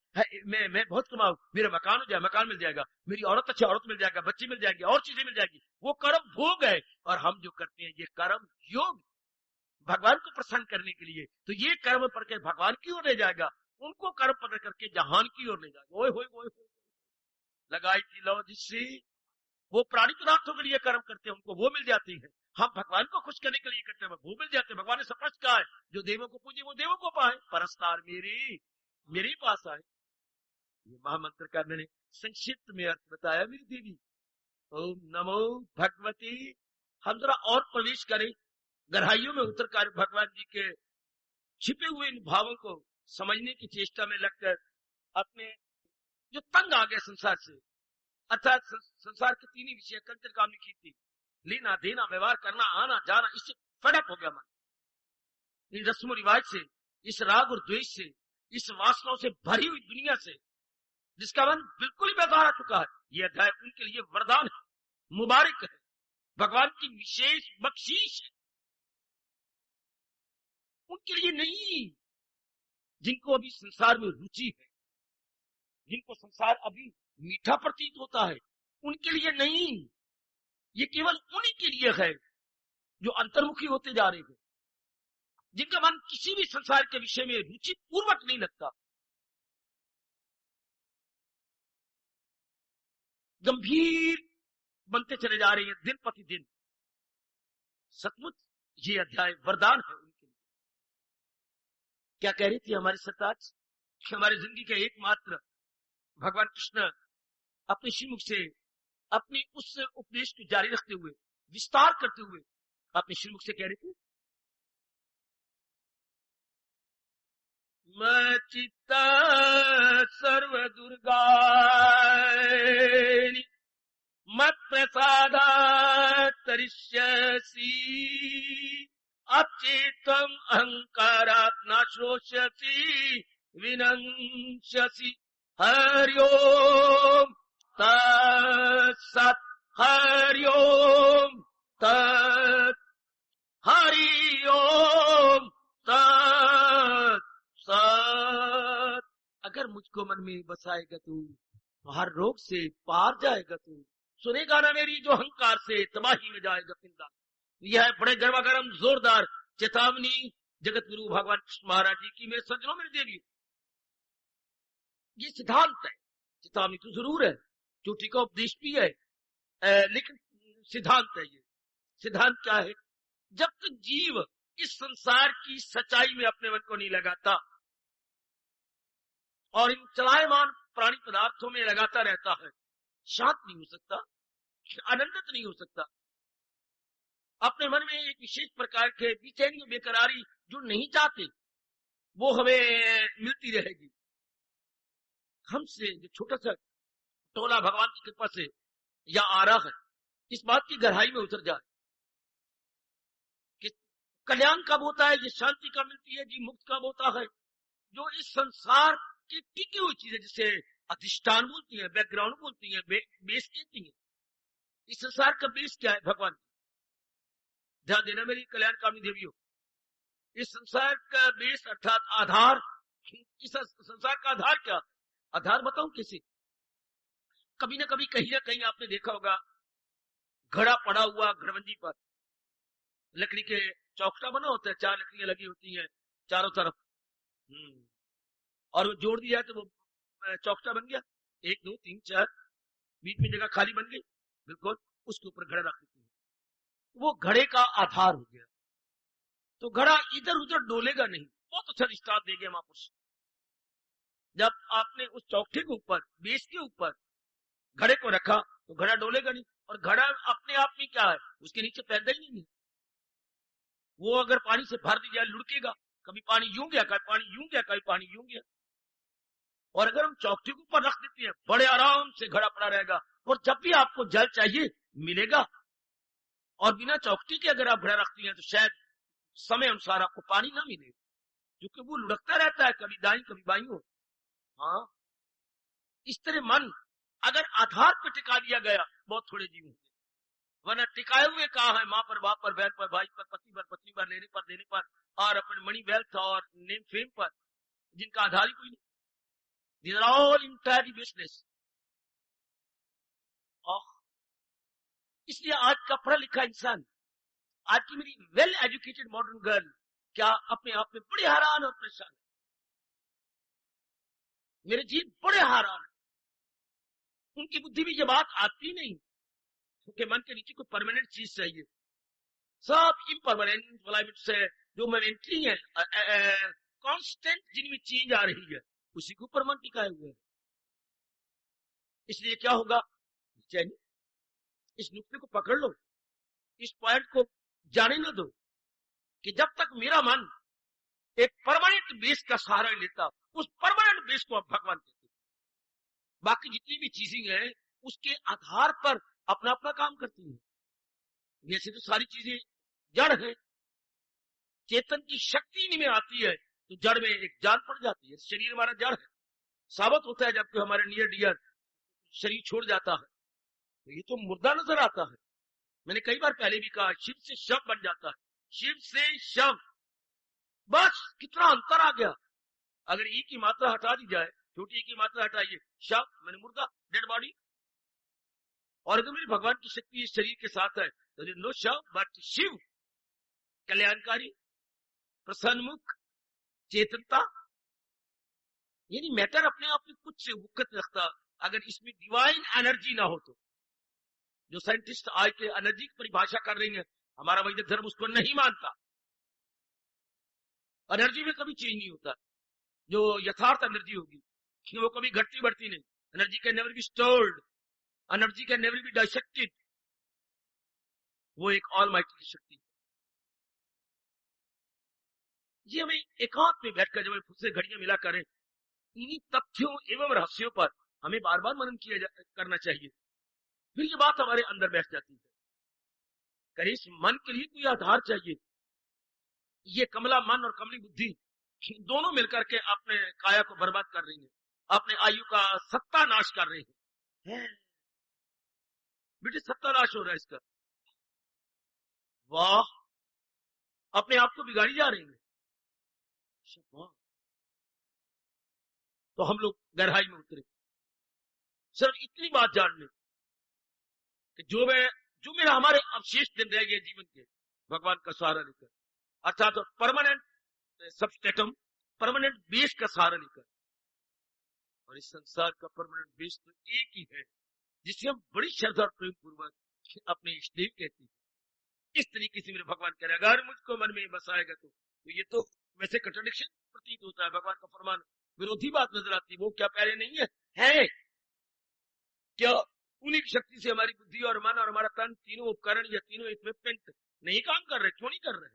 मैं बहुत कमाऊं, मेरा मकान हो जाए, मकान मिल जाएगा, मेरी औरत अच्छी औरत मिल जाएगा, बच्ची मिल जाएगी, और चीजें मिल जाएगी। वो कर्म भोग है। और हम जो करते हैं ये कर्म योग, भगवान को प्रसन्न करने के लिए। तो ये कर्म पढ़ के भगवान की ओर ले जाएगा, उनको कर्म पकड़ करके जहान की ओर ले जाएगा। ओए होए होए होए, लगाई थी लो जिससे वो प्राणी पदार्थों के लिए कर्म करते हैं, उनको वो मिल जाती है। हम भगवान को खुश करने के लिए करते हैं, वो मिल जाते हैं। भगवान ने स्पष्ट कहा है, जो देवों को पूजे वो देवों को पाए, परस्तार मेरे पास आए। ये महामंत्र का मैंने संक्षिप्त में अर्थ बताया मेरी देवी। ओम नमो भगवती। हम जरा और प्रवेश करें, गहराइयों में उतरकर भगवान जी के छिपे हुए इन भावों को समझने की चेष्टा में लगकर अपने जो तंग आ गए संसार से, अर्थात संसार के तीन ही विषय, कंचन कामनी कीर्ति, लेना देना, व्यवहार करना, आना जाना, इससे फडअप हो गया मन। इन रस्मों रिवाज से, इस राग और द्वेष से, इस वासनाओं से भरी हुई दुनिया से, जिसका मन बिल्कुल ही बेकार आ चुका है। यह अध्याय उनके लिए वरदान है, मुबारक है। भगवान की विशेष बख्शीश है, उनके लिए नहीं। जिनको अभी संसार में रुचि है, जिनको संसार अभी मीठा प्रतीत होता है, उनके लिए नहीं। ये केवल उन्हीं के लिए है जो अंतर्मुखी होते जा रहे हैं, जिनका मन किसी भी संसार के विषय में रुचि पूर्वक नहीं लगता, गंभीर बनते चले जा रहे हैं दिन प्रतिदिन। सचमुच ये अध्याय वरदान है उनके लिए। क्या कह रही थी हमारी सरताज कि हमारी जिंदगी के एकमात्र भगवान कृष्ण अपने श्रीमुख से अपनी उस उपदेश को जारी रखते हुए, विस्तार करते हुए अपने श्रीमुख से कह रहे थे, मचित्ता सर्व दुर्गानि मत प्रसादा तरिष्यसि अचेतम अहंकारात् न श्रोष्यसि विनश्यसि। हरि ओम तत्सत्। हरि ओम तत्। हरि ओम तत्सत्। अगर मुझको मन में बसाएगा तू, तो हर रोग से पार जाएगा तू। सुनेगा ना मेरी जो अहंकार से तबाही में जाएगा पिंदा। यह है बड़े गर्मागरम जोरदार चेतावनी जगत गुरु भगवान कृष्ण महाराज जी की मेरे सज्जनों, मेरे देवियों। ये सिद्धांत है। चेतावनी तो जरूर है, चोटी का उपदेश भी है, लेकिन सिद्धांत है। ये सिद्धांत क्या है? जब तक जीव इस संसार की सच्चाई में अपने मन को नहीं लगाता और इन चलायमान प्राणी पदार्थों में लगाता रहता है, शांत नहीं हो सकता, आनंदित नहीं हो सकता। अपने मन में एक विशेष प्रकार के बेचैनी और बेकरारी जो नहीं चाहते वो हमें मिलती रहेगी। हमसे जो छोटा सा टोला भगवान की कृपा से या आ रहा है, इस बात की गहराई में उतर जाए कि कल्याण कब होता है, ये शांति कब मिलती है, जी मुक्त कब होता है। जो इस संसार की टिकी हुई चीजें, जिसे अधिष्ठान बोलती है, बैकग्राउंड बोलती है, बेस कहती है। इस संसार का बेस क्या है? भगवान। ध्यान देना मेरी कल्याणकामी देवियों, इस संसार का बेस अर्थात आधार, इस संसार का आधार क्या? आधार बताऊं कैसे? कभी ना कभी कहीं ना कहीं आपने देखा होगा घड़ा पड़ा हुआ घड़बंदी पर, लकड़ी के चौखटा बना होता है, 4 लकड़ियां लगी होती हैं चारों तरफ, और वो जोड़ दिया तो वो चौखटा बन गया। 1 2 3 4, बीच में जगह खाली बन गई, बिल्कुल उसके ऊपर घड़ा रख देते हैं, वो घड़े का आधार हो गया। तो घड़ा इधर उधर डोलेगा नहीं। बहुत अच्छा दृष्टांत दे गया महापुरुष। जब आपने उस चौखटे के ऊपर, बेस के ऊपर घड़े को रखा तो घड़ा डोलेगा नहीं, और घड़ा अपने आप में क्या है, उसके नीचे पैदा ही नहीं है। वो अगर पानी से भर दी जाए लुढ़केगा, कभी पानी यूं गया, कभी पानी यूं गया, कभी पानी यूं गया। और अगर हम चौखटे के ऊपर रख देते हैं, बड़े आराम से घड़ा पड़ा रहेगा, और जब भी आपको जल चाहिए मिलेगा। और बिना चौखटे के अगर आप घड़ा रखती हैं तो शायद समय अनुसार आपको पानी ना मिले, क्योंकि वो लुढ़कता रहता है, कभी दाई कभी बाई हो। हाँ, इस तरह मन अगर आधार पर टिका दिया गया, बहुत थोड़े जीव होंगे, वरना टिकाए हुए कहा है माँ पर, बाप पर, बहन पर, भाई पर, पति पर, पत्नी पर, लेने पर, देने पर, और अपने मनी वेल्थ और नेम फेम पर, जिनका आधार ही कोई नहीं। These are all entirely business। इसलिए आज का पढ़ा लिखा इंसान, आज की मेरी वेल एजुकेटेड मॉडर्न गर्ल क्या अपने आप में बड़े हैरान और परेशान है। मेरे जीव बड़े हैरान है। उनकी बुद्धि में ये बात आती नहीं, क्योंकि मन के नीचे कोई परमानेंट चीज चाहिए। सब इम्परमानेंट फ्लाइट से जो मोमेंटरी है, कांस्टेंट जिनमें चेंज आ रही है, उसी के ऊपर मन टिकाए हुए है। इसलिए क्या होगा? चैनी इस नुक्ते को पकड़ लो, इस पॉइंट को जाने न दो कि जब तक मेरा मन एक परमानेंट बेस का सहारा लेता, उस परमानेंट बेस को आप भगवान कहते हैं। बाकी जितनी भी चीजें हैं उसके आधार पर अपना अपना काम करती हैं। वैसे तो सारी चीजें जड़ है, चेतन की शक्ति इनमें आती है तो जड़ में एक जान पड़ जाती है। शरीर हमारा जड़ है, साबित होता है जबकि हमारे नियर डियर शरीर छोड़ जाता है तो ये तो मुर्दा नजर आता है। मैंने कई बार पहले भी कहा, शिव से शव बन जाता है, शिव से शव, बस कितना अंतर आ गया। अगर ई की मात्रा हटा दी जाए, छोटी ई की मात्रा हटाइए, शव मैंने मुर्दा, डेड बॉडी। और अगर मेरे भगवान की शक्ति इस शरीर के साथ है तो नो शव बट शिव, कल्याणकारी, प्रसन्नमुख, चेतनता। यानी मैटर अपने आप में कुछ से वक़्त रखता, अगर इसमें डिवाइन एनर्जी ना हो तो। जो साइंटिस्ट आज के एनर्जी की परिभाषा कर रही है, हमारा वैदिक धर्म उसको नहीं मानता। एनर्जी में कभी चेंज नहीं होता, जो यथार्थ एनर्जी होगी वो कभी घटती बढ़ती नहीं। Energy can never be stored, energy can never be dissected. वो एक ऑलमाइटी की शक्ति है। ये हमें एकांत में बैठकर जब खुद से घड़ियां मिला करें, इन्हीं तथ्यों एवं रहस्यों पर हमें बार बार मनन करना चाहिए, फिर ये बात हमारे अंदर बैठ जाती है। कहीं इस मन के लिए कोई आधार चाहिए। ये कमला मन और कमली बुद्धि दोनों मिलकर के अपने काया को बर्बाद कर रही है, अपने आयु का सत्यानाश कर रही है। बेटे सत्यानाश हो रहा है इसका, वाह, अपने आप को बिगाड़ी जा रही है। तो हम लोग गहराई में उतरे, सिर्फ इतनी बात जान लें कि जो मेरा हमारे अवशेष दिन रह गए जीवन के, भगवान का सहारा लेकर, अर्थात तो परमानेंट सबस्टेटम, परमानेंट बेस का सहारा लेकर। और इस संसार का परमानेंट बेस तो एक ही है, जिसे हम बड़ी श्रद्धा और प्रेम पूर्वक अपने इष्ट देव कहते हैं। इस तरीके से मेरे भगवान कह रहे हैं, अगर मुझको मन में बसाएगा तो ये तो वैसे कंट्राडिक्शन प्रतीत होता है, भगवान का फरमान विरोधी बात नजर आती है। वो क्या पहले नहीं है क्या उन्हीं की शक्ति से हमारी बुद्धि और मन और हमारा तन, तीनों उपकरण या तीनों इक्विपमेंट नहीं काम कर रहे? क्यों नहीं कर रहे?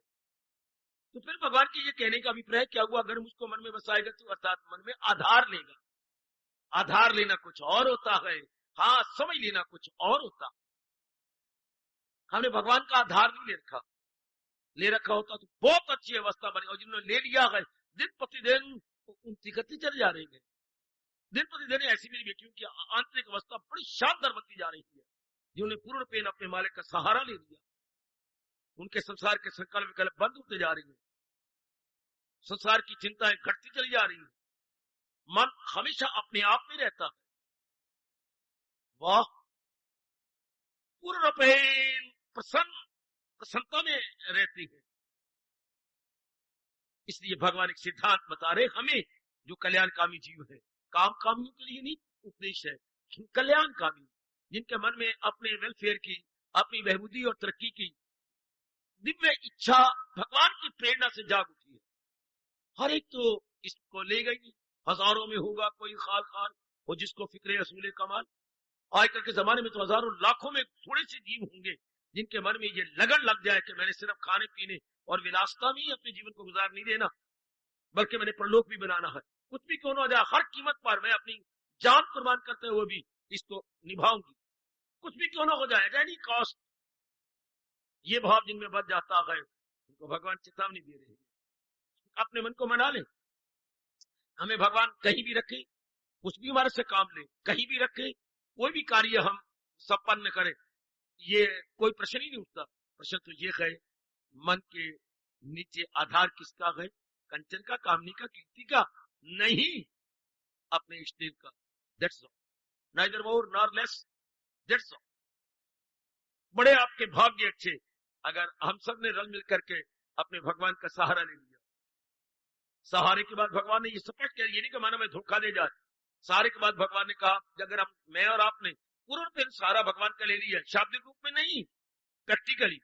तो फिर भगवान के ये कहने का अभिप्राय क्या हुआ, अगर मुझको मन में बसाएगा तो अर्थात मन में आधार लेगा। आधार लेना कुछ और होता है, हाँ समझ लेना कुछ और होता। हमने भगवान का आधार नहीं ले रखा होता तो बहुत अच्छी अवस्था बनी, और जिन्होंने ले लिया है दिन प्रतिदिन उनकी गति चल जा रही है। दिन प्रतिदिन ऐसी मेरी बेटियों की आंतरिक अवस्था बड़ी शानदार बनती जा रही है, जिन्होंने पूर्ण पेन अपने मालिक का सहारा ले लिया। उनके संसार के संकल्प विकल्प बंद होते जा रही है, संसार की चिंताएं घटती चली जा रही है, मन हमेशा अपने आप में रहता है। वाह, पूर्ण पेन प्रसन्नता में रहती है। इसलिए भगवान एक सिद्धांत बता रहे हमें, जो कल्याणकामी जीव है, काम कामियों के लिए नहीं उपदेश है, कल्याणकामी, जिनके मन में अपने वेलफेयर की, अपनी बहबूदी और तरक्की की दिव्य इच्छा भगवान की प्रेरणा से जाग उठी है। हर एक तो इसको ले गई, हजारों में होगा कोई खाल खाल वो जिसको फिक्रे असूले कमाल। आजकल के जमाने में तो हजारों लाखों में थोड़े से जीव होंगे जिनके मन में ये लगन लग जाए कि मैंने सिर्फ खाने पीने और विलासता में ही अपने जीवन को गुजार नहीं देना, बल्कि मैंने परलोक भी बनाना है। कुछ भी क्यों ना हो जाए, हर कीमत पर मैं अपनी जान कुर्बान करते हुए भी इसको निभाऊंगी, कुछ भी क्यों ना हो जाए, एनी कॉस्ट। ये भाव जिनमें बच जाता है, उनको भगवान चेतावनी दे रहे हैं, अपने मन को मना ले। हमें भगवान कहीं भी रखे, कुछ भी हमारे से काम ले, कहीं भी रखे, कोई भी कार्य हम संपन्न करें, ये कोई प्रश्न ही नहीं उठता। प्रश्न तो ये है, मन के नीचे आधार किसका है? कंचन का, कामनी का, कीर्ति का नहीं, अपने इष्ट देव का। That's all, neither more nor less, that's all. बड़े आपके भाग्य अच्छे अगर हम सब ने रल मिल करके अपने भगवान का सहारा ले लिया। सहारे के बाद भगवान ने ये स्पष्ट किया, ये नहीं कि माना मैं धोखा दे जाए। सहारे के बाद भगवान ने कहा, अगर हम, मैं और आपने पूर्ण दिन सहारा भगवान का ले लिया, शाब्दिक रूप में नहीं, प्रैक्टिकली,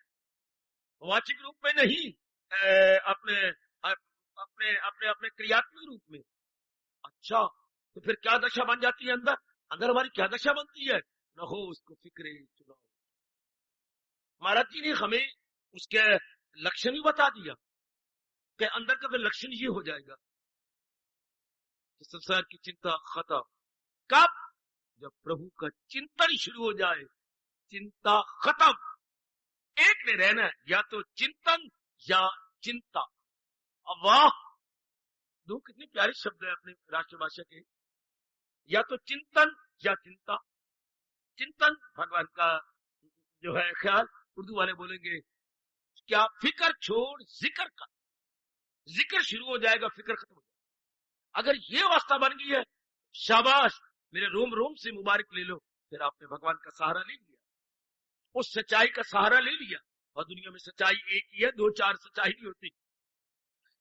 वाचिक रूप में नहीं, अपने अपने अपने अपने क्रियात्मक रूप में। अच्छा, तो फिर क्या दशा बन जाती है अंदर? अंदर हमारी क्या दशा बनती है? न हो उसको फिक्रे चुनाव। महाराज जी ने हमें उसके लक्षण ही बता दिया कि अंदर का फिर लक्षण ये हो जाएगा कि संसार की चिंता खत्म। कब? जब प्रभु का चिंतन शुरू हो जाए, चिंता खत्म। एक ने रहना है, या तो चिंतन या चिंता। अब वाह, दो कितने प्यारे शब्द है अपने राष्ट्रभाषा के, या तो चिंतन या चिंता। चिंतन भगवान का जो है ख्याल, उर्दू वाले बोलेंगे क्या फिक्र छोड़ जिक्र कर, जिक्र शुरू हो जाएगा, फिक्र खत्म हो जाएगा। अगर ये अवस्था बन गई है, शाबाश, मेरे रोम रोम से मुबारक ले लो, फिर आपने भगवान का सहारा ले लिया, उस सच्चाई का सहारा ले लिया। और दुनिया में सच्चाई एक ही है, दो चार सच्चाई नहीं होती।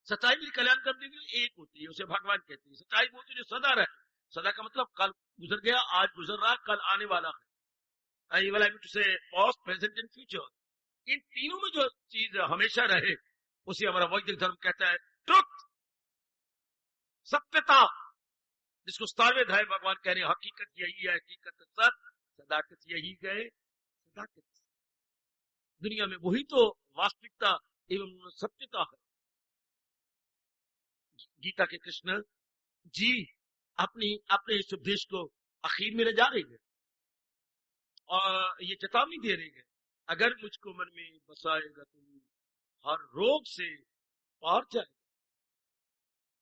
सच्चाई भी कल्याण करने के लिए एक होती है, उसे भगवान कहते हैं। सच्चाई वो होती है जो सदा रहे। सदा का मतलब कल गुजर गया, आज गुजर रहा, कल आने वाला है। ये वाला से पास्ट, प्रेजेंट एंड फ्यूचर, इन तीनों में जो चीज हमेशा रहे उसे हमारा वैदिक धर्म कहता है ट्रुथ, सत्यता, जिसको 17वें अध्याय भगवान कह रहे हैं हकीकत यही है, हकीकत सत्य, सदाकत यही गए, सदाकत। दुनिया में वही तो वास्तविकता एवं सत्यता है। गीता के कृष्ण जी अपने इस उपदेश को आखिर में ले जा रहे हैं और ये चेतावनी दे रहे हैं, अगर मुझको मन में बसाएगा तुम हर रोग से पार जाएगा।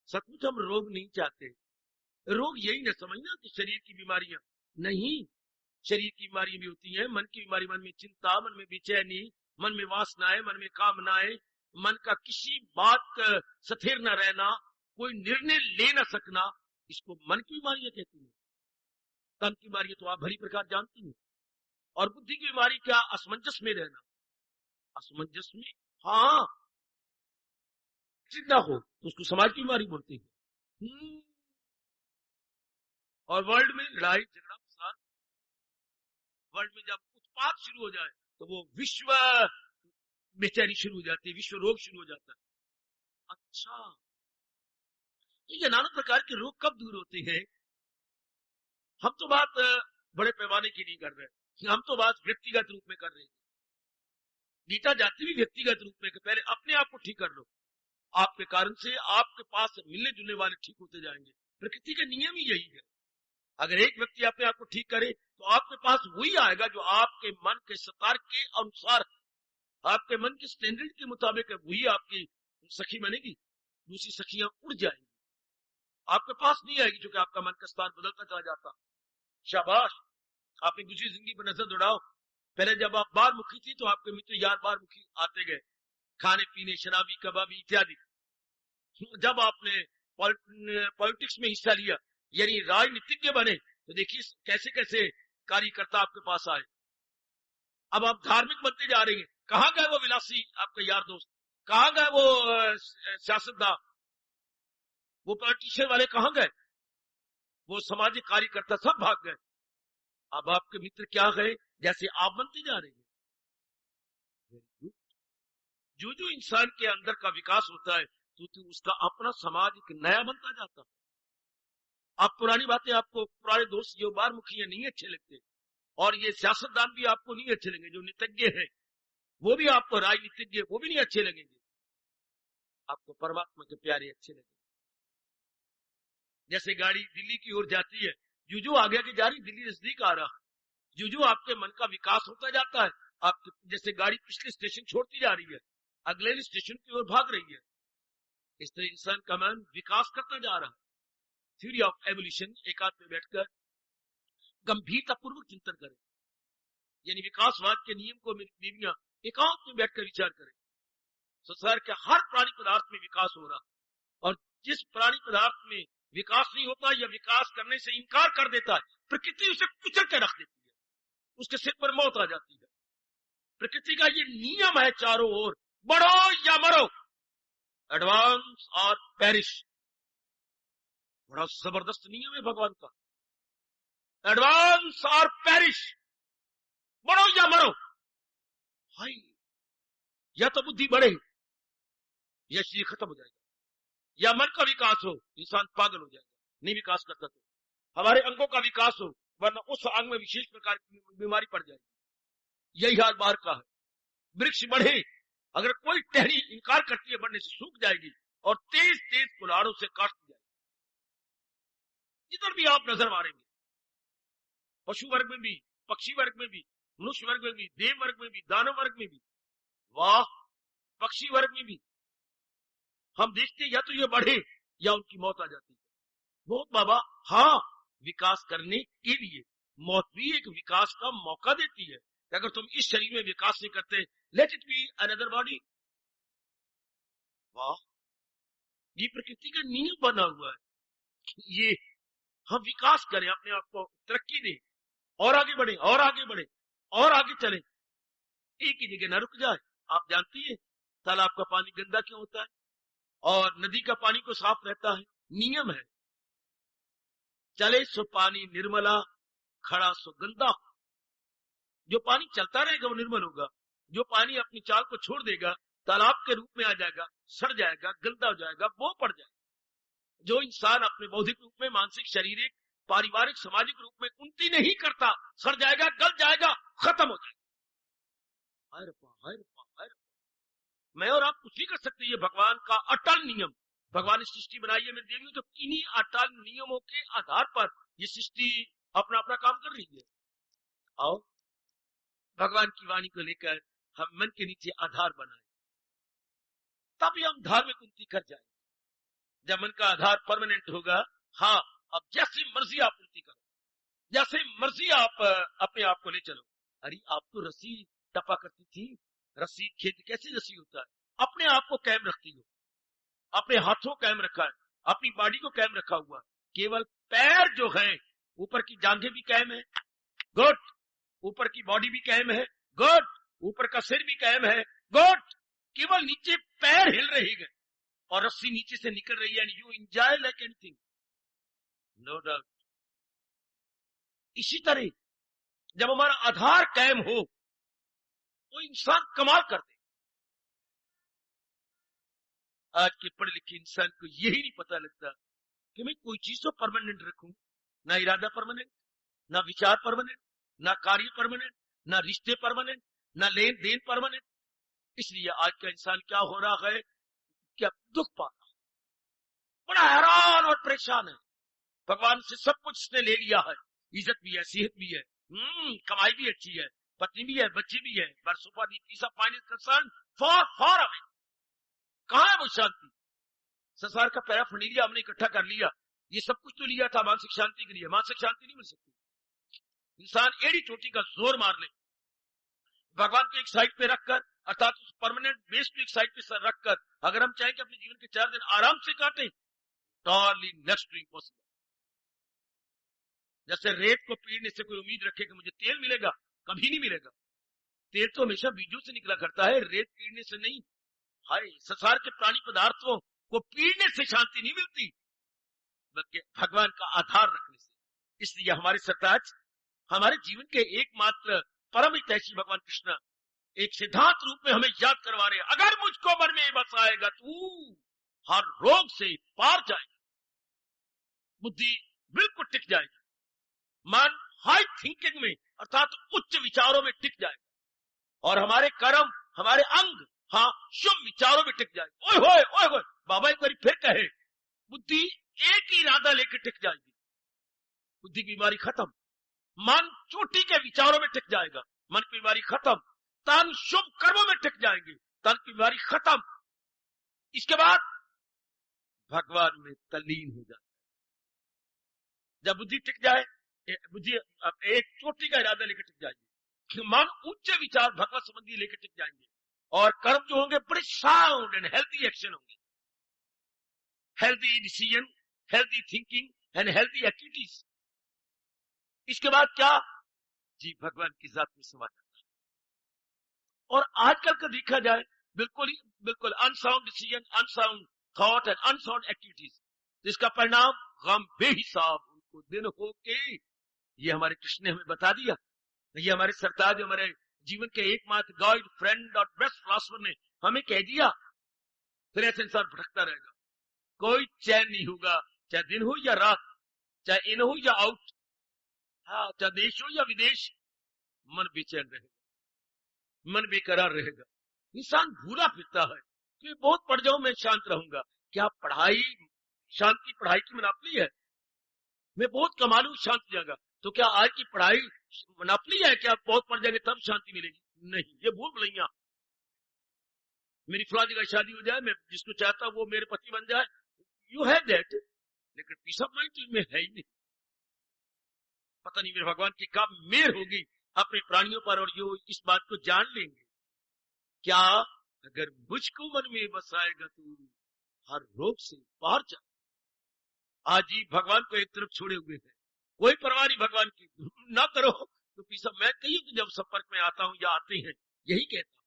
सचमुच हम रोग नहीं चाहते। रोग यही न समझना कि शरीर की बीमारियां नहीं, शरीर की बीमारियां भी होती हैं। मन की बीमारी, मन में चिंता, मन में बेचैनी, मन में वासनाएं, मन में कामनाएं, मन का किसी बात स्थिर न रहना, कोई निर्णय ले न सकना, इसको मन की बीमारियां कहती हैं। तन की बीमारियां तो आप भली प्रकार जानती हैं। और बुद्धि की बीमारी क्या? असमंजस में रहना। असमंजस में, हाँ, ना हो तो उसको समाज की बीमारी बोलते हैं। और वर्ल्ड में लड़ाई झगड़ा फसाद, वर्ल्ड में जब उत्पात शुरू हो जाए तो वो विश्व बेचैनी शुरू हो जाती है, विश्व रोग शुरू हो जाता है। अच्छा, ये नाना प्रकार के रोग कब दूर होते हैं? हम तो बात बड़े पैमाने की नहीं कर रहे, हम तो बात व्यक्तिगत रूप में कर रहे हैं। गीता जाती भी व्यक्तिगत रूप में, पहले अपने आप को ठीक कर लो। आपके कारण से आपके पास मिलने जुलने वाले ठीक होते जाएंगे। प्रकृति का नियम ही यही है। अगर एक व्यक्ति अपने आप को ठीक करे तो आपके पास वही आएगा जो आपके मन के सतार के अनुसार, आपके मन के स्टैंडर्ड के मुताबिक है, वही आपकी सखी बनेगी। दूसरी सखियां उड़ जाएंगी, आपके पास नहीं आएगी, क्योंकि आपका मन का स्तर बदलता चला जाता। शाबाश, आपने गुजरी जिंदगी पर नजर दौड़ाओ। पहले जब आप बार मुखी थी तो आपके मित्र यार बार मुखी आते गए, खाने पीने, शराबी, कबाबी इत्यादि। जब आपने पॉलिटिक्स में हिस्सा लिया, यानी राजनीतिज्ञ बने, तो देखिए कैसे कैसे कार्यकर्ता आपके पास आए। अब आप धार्मिक बनते जा रहे हैं। कहां गए वो विलासी आपके यार दोस्त? कहां गए वो सियासतदान, वो पॉलिटिशियन वाले कहां गए? वो सामाजिक कार्यकर्ता सब भाग गए। अब आपके मित्र क्या गए? जैसे आप बनते जा रहे हैं। जो जो इंसान के अंदर का विकास होता है तो उसका अपना समाज एक नया बनता जाता है। आप पुरानी बातें, आपको पुराने दोस्त जो बार मुखिया नहीं अच्छे लगते, और ये सियासतदान भी आपको नहीं अच्छे लगेंगे, जो नीतिज्ञ है वो भी आपको, राजनीतिज्ञ वो भी नहीं अच्छे लगेंगे। आपको परमात्मा के प्यारे अच्छे लगेंगे। जैसे गाड़ी दिल्ली की ओर जाती है, जो जो आगे आगे जा रही, दिल्ली नजदीक आ रहा है, जो जो आपके मन का विकास होता जाता है, आपके जैसे गाड़ी पिछले स्टेशन छोड़ती जा रही है, अगले स्टेशन की ओर भाग रही है, इस तरह इंसान का मन विकास करता जा रहा है। थ्योरी ऑफ एवोल्यूशन एकांत में बैठकर गंभीरतापूर्वक चिंतन करें, यानी विकासवाद के नियम को मेरी बीवियां एकांत में बैठकर विचार करें। संसार के हर प्राणी पदार्थ में विकास हो रहा, और जिस प्राणी पदार्थ में विकास नहीं होता या विकास करने से इनकार कर देता है, प्रकृति उसे कुचल के रख देती है, उसके सिर पर मौत आ जाती है। प्रकृति का ये नियम है चारों ओर, बढ़ो या मरो, एडवांस और पेरिश। बड़ा जबरदस्त नियम है भगवान का, एडवांस और पेरिश, बढ़ो या मरो। हाय, या तो बुद्धि बढ़े या शरीर खत्म हो जाएगा, या मन का विकास हो, इंसान पागल हो जाएगा, नहीं विकास करता तो। हमारे अंगों का विकास हो, वरना उस अंग में विशेष प्रकार की बीमारी पड़ जाएगी। यही हाल बाहर का है। वृक्ष बढ़े, अगर कोई टहनी इनकार करती है बढ़ने से, सूख जाएगी और तेज तेज कुल्हाड़ों से काट दी जाएगी। जिधर भी आप नजर मारेंगे, पशु वर्ग में भी, पक्षी वर्ग में भी, मनुष्य वर्ग में भी, देव वर्ग में भी, दानव वर्ग में भी, वाह, पक्षी वर्ग में भी हम देखते या तो ये बढ़े या उनकी मौत आ जाती है। मौत बाबा, हाँ, विकास करने के लिए मौत भी एक विकास का मौका देती है। कि अगर तुम इस शरीर में विकास नहीं करते, let it be another body. वाह, ये प्रकृति का नियम बना हुआ है। ये हम विकास करें, अपने आप को तरक्की दें, और आगे बढ़े और आगे बढ़े और आगे चले, एक ही जगह न रुक जाए। आप जानती है तालाब का पानी गंदा क्यों होता है और नदी का पानी को साफ रहता है? नियम है, चले सो पानी निर्मला, खड़ा सो गंदा। जो पानी चलता रहेगा वो निर्मल होगा, जो पानी अपनी चाल को छोड़ देगा तालाब के रूप में आ जाएगा, सड़ जाएगा, गंदा हो जाएगा, वो पड़ जाएगा। जो इंसान अपने बौद्धिक रूप में, मानसिक, शारीरिक, पारिवारिक, सामाजिक रूप में उन्नति नहीं करता, सड़ जाएगा, गल जाएगा, खत्म हो जाएगा। हाय रब्बा, हाय रब्बा, हाय रब्बा। मैं और आप कुछ नहीं कर सकते, ये भगवान का अटल नियम। भगवान ने सृष्टि बनाई है मेरे देवियों, तो इन्हीं अटल नियमों के आधार पर ये सृष्टि अपना अपना काम कर रही है। आओ भगवान की वाणी को लेकर हम मन के नीचे आधार बनाए, तभी हम धार्मिक उन्नति कर जाएंगे। जब मन का आधार परमानेंट होगा, हाँ, अब जैसी मर्जी आप उन्नति करो, जैसे मर्जी आप अपने आप को ले चलो। अरे आप तो रस्सी टपा करती थी, रस्सी खेत कैसे रस्सी होता है? अपने आप को कायम रखती हो, अपने हाथों को कायम रखा है, अपनी बॉडी को कायम रखा हुआ है। केवल पैर जो है, ऊपर की जांघें भी कायम है, गुड, ऊपर की बॉडी भी कायम है, गुड, ऊपर का सिर भी कायम है, गुड, केवल नीचे पैर हिल रहे हैं और रस्सी नीचे से निकल रही है, and you enjoy like anything, no doubt. इसी तरह जब हमारा आधार कायम हो तो इंसान कमाल कर दे। आज के पढ़े लिखे इंसान को यही नहीं पता लगता कि मैं कोई चीज तो परमानेंट रखूं, ना इरादा परमानेंट, ना विचार परमानेंट, ना कार्य परमानेंट, ना रिश्ते परमानेंट, ना लेन देन परमानेंट। इसलिए आज का इंसान क्या हो रहा है, क्या दुख पा रहा है, बड़ा हैरान और परेशान है। भगवान से सब कुछ उसने ले लिया है, इज्जत भी है, सेहत भी है, कमाई भी अच्छी है, पत्नी भी है, बच्चे भी है, फॉर फॉर अवे। कहां है वो शांति? संसार का पैरा फंडीलिया हमने इकट्ठा कर लिया, ये सब कुछ तो लिया था मानसिक शांति के लिए। मानसिक शांति नहीं मिल सकती। इंसान एड़ी चोटी का जोर मार ले, भगवान को एक साइड पे रखकर, अर्थात उस परमानेंट बेस को एक साइड पे रखकर, अगर हम चाहें कि अपने जीवन के 4 दिन आराम से काटें, टोटली नेक्स्ट टू इम्पॉसिबल। जैसे रेत को पीड़ने से कोई उम्मीद रखे कि मुझे तेल मिलेगा, कभी नहीं मिलेगा। तेल तो हमेशा बीजों से निकला करता है, रेत पीड़ने से नहीं। हाय, संसार के प्राणी पदार्थों को पीड़ने से शांति नहीं मिलती, बल्कि भगवान का आधार रखने से। इसलिए हमारे सरताज हमारे जीवन के एकमात्र परम हितैषी भगवान कृष्ण एक सिद्धांत रूप में हमें याद करवा रहे हैं, अगर मुझको मन में बसाएगा तू हर रोग से पार जाएगा, बुद्धि बिल्कुल टिक जाएगी, मन हाई थिंकिंग में अर्थात उच्च विचारों में टिक जाएगा, और हमारे कर्म, हमारे अंग, हाँ, शुभ विचारों में टिक जाएगा। ओए होए ओए होए, बाबा एक बार फिर कहे, बुद्धि एक ही इरादा लेकर टिक जाएगी, बुद्धि की बीमारी खत्म। मन चोटी के विचारों में टिक जाएगा, मन की बीमारी खत्म। तन शुभ कर्मों में टिक जाएंगे, तन की बीमारी खत्म। इसके बाद भगवान में तल्लीन हो जाता है। जब बुद्धि टिक जाए, बुद्धि एक चोटी का इरादा लेकर टिक जाएगी, मन उच्च विचार भगवत संबंधी लेकर टिक जाएंगे, और कर्म जो होंगे बड़े साउंड एंड हेल्थी एक्शन होंगे, healthy decision, healthy thinking and healthy activities. इसके बाद क्या? जी भगवान की जात में समा जाता है। और आजकल का देखा जाए बिल्कुल unsound decision, unsound thought and unsound activities, जिसका परिणाम गम बेहिसाब उनको दिन हो के, ये हमारे कृष्ण ने हमें बता दिया। ये हमारे सरताज, हमारे जीवन के एकमात्र गाइड, फ्रेंड और बेस्ट फिलॉसफर ने हमें कह दिया। फिर ऐसे इंसान भटकता रहेगा, कोई चैन नहीं होगा, चाहे दिन हो या रात, चाहे इन हो या आउट, हाँ, चाहे देश हो या विदेश, मन बेचैन रहेगा, मन बेकरार रहेगा। इंसान भूला फिरता है कि बहुत पढ़ जाऊं मैं शांत रहूंगा। क्या पढ़ाई, शांति पढ़ाई की मनापली है? मैं बहुत कमा लूं शांत जाएगा, तो क्या आज की पढ़ाई मनापली है? क्या बहुत पढ़ जाएंगे तब शांति मिलेगी? नहीं, ये भूल भुलैया। मेरी फला जगह शादी हो जाए, मैं जिसको चाहता हूं वो मेरे पति बन जाए, यू हैव दैट, लेकिन पीस ऑफ माइंड में है ही नहीं। पता नहीं मेरे भगवान की कब मेहर होगी, अपने प्राणियों पर, और जो इस बात को जान लेंगे, क्या अगर मुझको मन में बसाएगा तू हर रोग से पार जा। आज ही भगवान को एक तरफ छोड़े हुए है, कोई परवाह नहीं भगवान की, ना करो तो पीसा। मैं कहीं तो जब संपर्क में आता हूं या आते हैं, यही कहता हूं,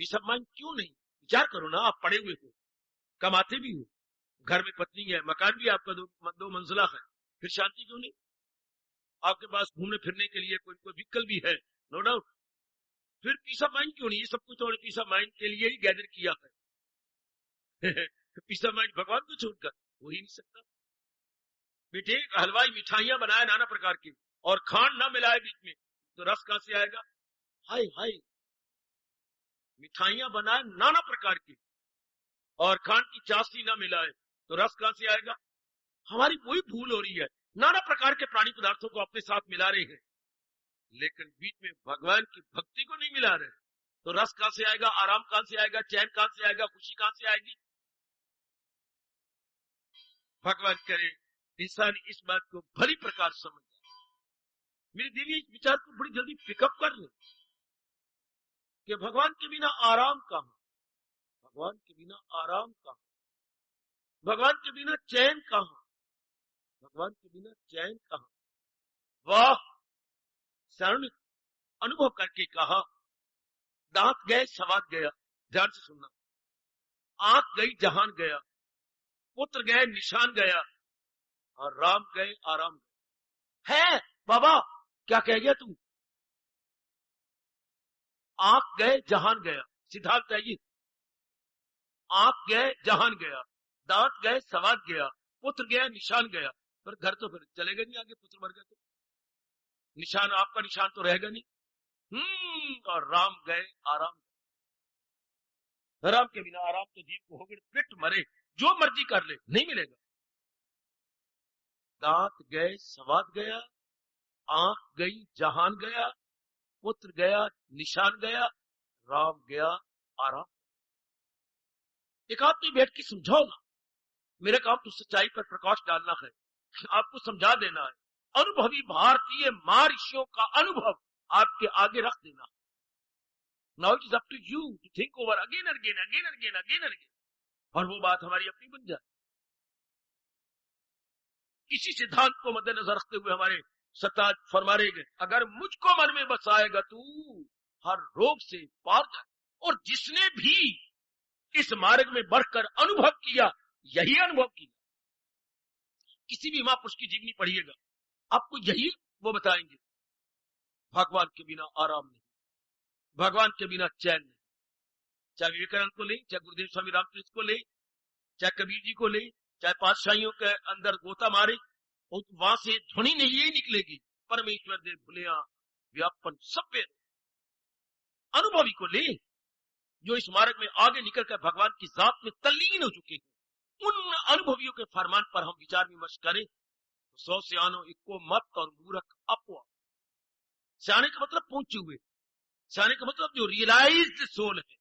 पीस ऑफ माइंड क्यों नहीं? विचार करो ना, आप पड़े हुए हो, कमाते भी हो, घर में पत्नी है, मकान भी आपका दो मंजिला है, फिर शांति क्यों नहीं? आपके पास घूमने फिरने के लिए कोई व्हीकल भी है, नो डाउट, फिर पीस ऑफ माइंड क्यों नहीं? ये सब कुछ तो पीस ऑफ माइंड के लिए ही गैदर किया है। पीस ऑफ माइंड भगवान को छोड़कर हो ही नहीं सकता। बेटे, हलवाई मिठाइयां बनाए नाना प्रकार की, और खांड ना मिलाए बीच में, तो रस कहां से आएगा? हाय हाय, मिठाइयां बनाए नाना प्रकार की और खांड की चाशनी ना मिलाए, तो रस कहां से आएगा? हमारी वही भूल हो रही है, नाना प्रकार के प्राणी पदार्थों को अपने साथ मिला रहे हैं, लेकिन बीच में भगवान की भक्ति को नहीं मिला रहे, तो रस कहां से आएगा? आराम कहां से आएगा? चैन कहां से आएगा? खुशी कहां से आएगी? भगवान करे इंसान इस बात को भली प्रकार समझ जाए। मेरी देवी इस विचार को बड़ी जल्दी पिकअप कर ले कि भगवान के बिना आराम कहां, भगवान के बिना आराम कहां, भगवान के बिना चैन कहां, भगवान के बिना चैन कहां। वाह, शरण अनुभव करके कहा, दांत गए सवाद गया, ध्यान से सुनना, आंख गई जहान गया, पुत्र गए निशान गया, और राम गए आराम गया। है बाबा, क्या कह गया तू? आंख गए जहान गया, सिद्धांत है ये, आंख गए जहान गया, दांत गए सवाद गया, पुत्र गया निशान गया, पर घर तो फिर चलेगा नहीं आगे, पुत्र मर गया तो निशान, आपका निशान तो रहेगा नहीं। और राम गए आराम, राम के बिना आराम तो जीव को होगे पिट मरे, जो मर्जी कर ले, नहीं मिलेगा। दांत गए सवाद गया, आंख गई जहान गया, पुत्र गया निशान गया, राम गया आराम। एक आदमी बैठ के समझाओ ना, मेरा काम तो सच्चाई पर प्रकाश डालना है, आपको समझा देना है, अनुभवी भारतीय महर्षियों का अनुभव आपके आगे रख देना। Now it is up to you to think over again again again again again again, और वो बात हमारी अपनी बन जाए। इसी सिद्धांत को मद्देनजर रखते हुए हमारे सताज फरमा रहे गए, अगर मुझको मन में बसाएगा तू हर रोग से पार जाए। और जिसने भी इस मार्ग में बढ़कर अनुभव किया, यही अनुभव किया, किसी भी महापुरुष की जीवनी पढ़िएगा, आपको यही वो बताएंगे, भगवान के बिना आराम नहीं, भगवान के बिना चैन नहीं। चाहे विवेकानंद को ले, चाहे गुरुदेव स्वामी रामकृष्ण को ले, चाहे कबीर जी को ले, चाहे पातशाहियों के अंदर गोता मारे, और वहां से ध्वनि नहीं यही निकलेगी, परमेश्वर दे भुलिया व्यापन सभ्य। अनुभवी को ले, जो इस मार्ग में आगे निकलकर भगवान की जात में तल्लीन हो चुके हैं, उन अनुभवियों के फरमान पर हम विचार विमर्श करें, तो 100 सियानो इक्को मत और मूर्ख अपवा। सियाने का मतलब पहुंचे हुए, सियाने का मतलब जो रियलाइज्ड सोल है,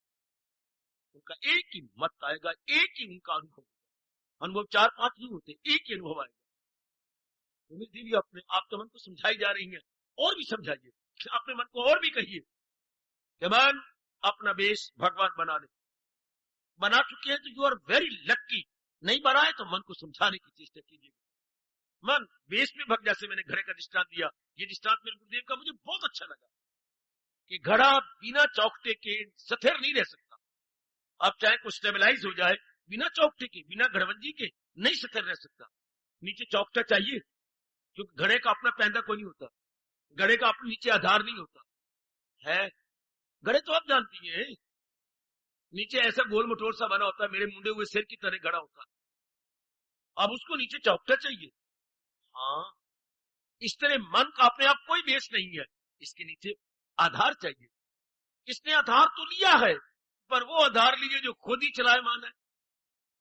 उनका एक ही मत आएगा, एक ही उनका अनुभव। अनुभव 4-5 नहीं होते, एक ही अनुभव आएगा। तो मेरी देवी अपने आप तो मन को समझाई जा रही है, और भी समझाइए, अपने मन को और भी कहिए कि मन अपना बेस भगवान बना ले। बना चुके हैं तो यू आर वेरी लक्की, नहीं बनाए तो मन को समझाने की चेष्टा कीजिएगा। मन बेस में भग, जैसे मैंने घड़े का दृष्टांत दिया, ये दृष्टांत मेरे गुरुदेव का मुझे बहुत अच्छा लगा कि घड़ा बिना चौकटे के स्थिर नहीं रह सकता। आप चाहे कुछ स्टेबलाइज हो जाए, बिना चौकटे के, बिना घड़वंजी के नहीं स्थिर रह सकता। नीचे चौकटा चाहिए, क्योंकि घड़े का अपना पैंदा कोई नहीं होता, घड़े का अपने नीचे आधार नहीं होता है। घड़े तो आप जानती हैं, नीचे ऐसा गोल मटोल सा बना होता है, मेरे मुंडे हुए सिर की तरह घड़ा होता है, अब उसको नीचे चौकटा चाहिए। हाँ, इस तरह मन का अपने आप कोई बेस नहीं है, इसके नीचे आधार चाहिए। इसने आधार तो लिया है, पर वो आधार लिए जो खुद ही चलायमान है,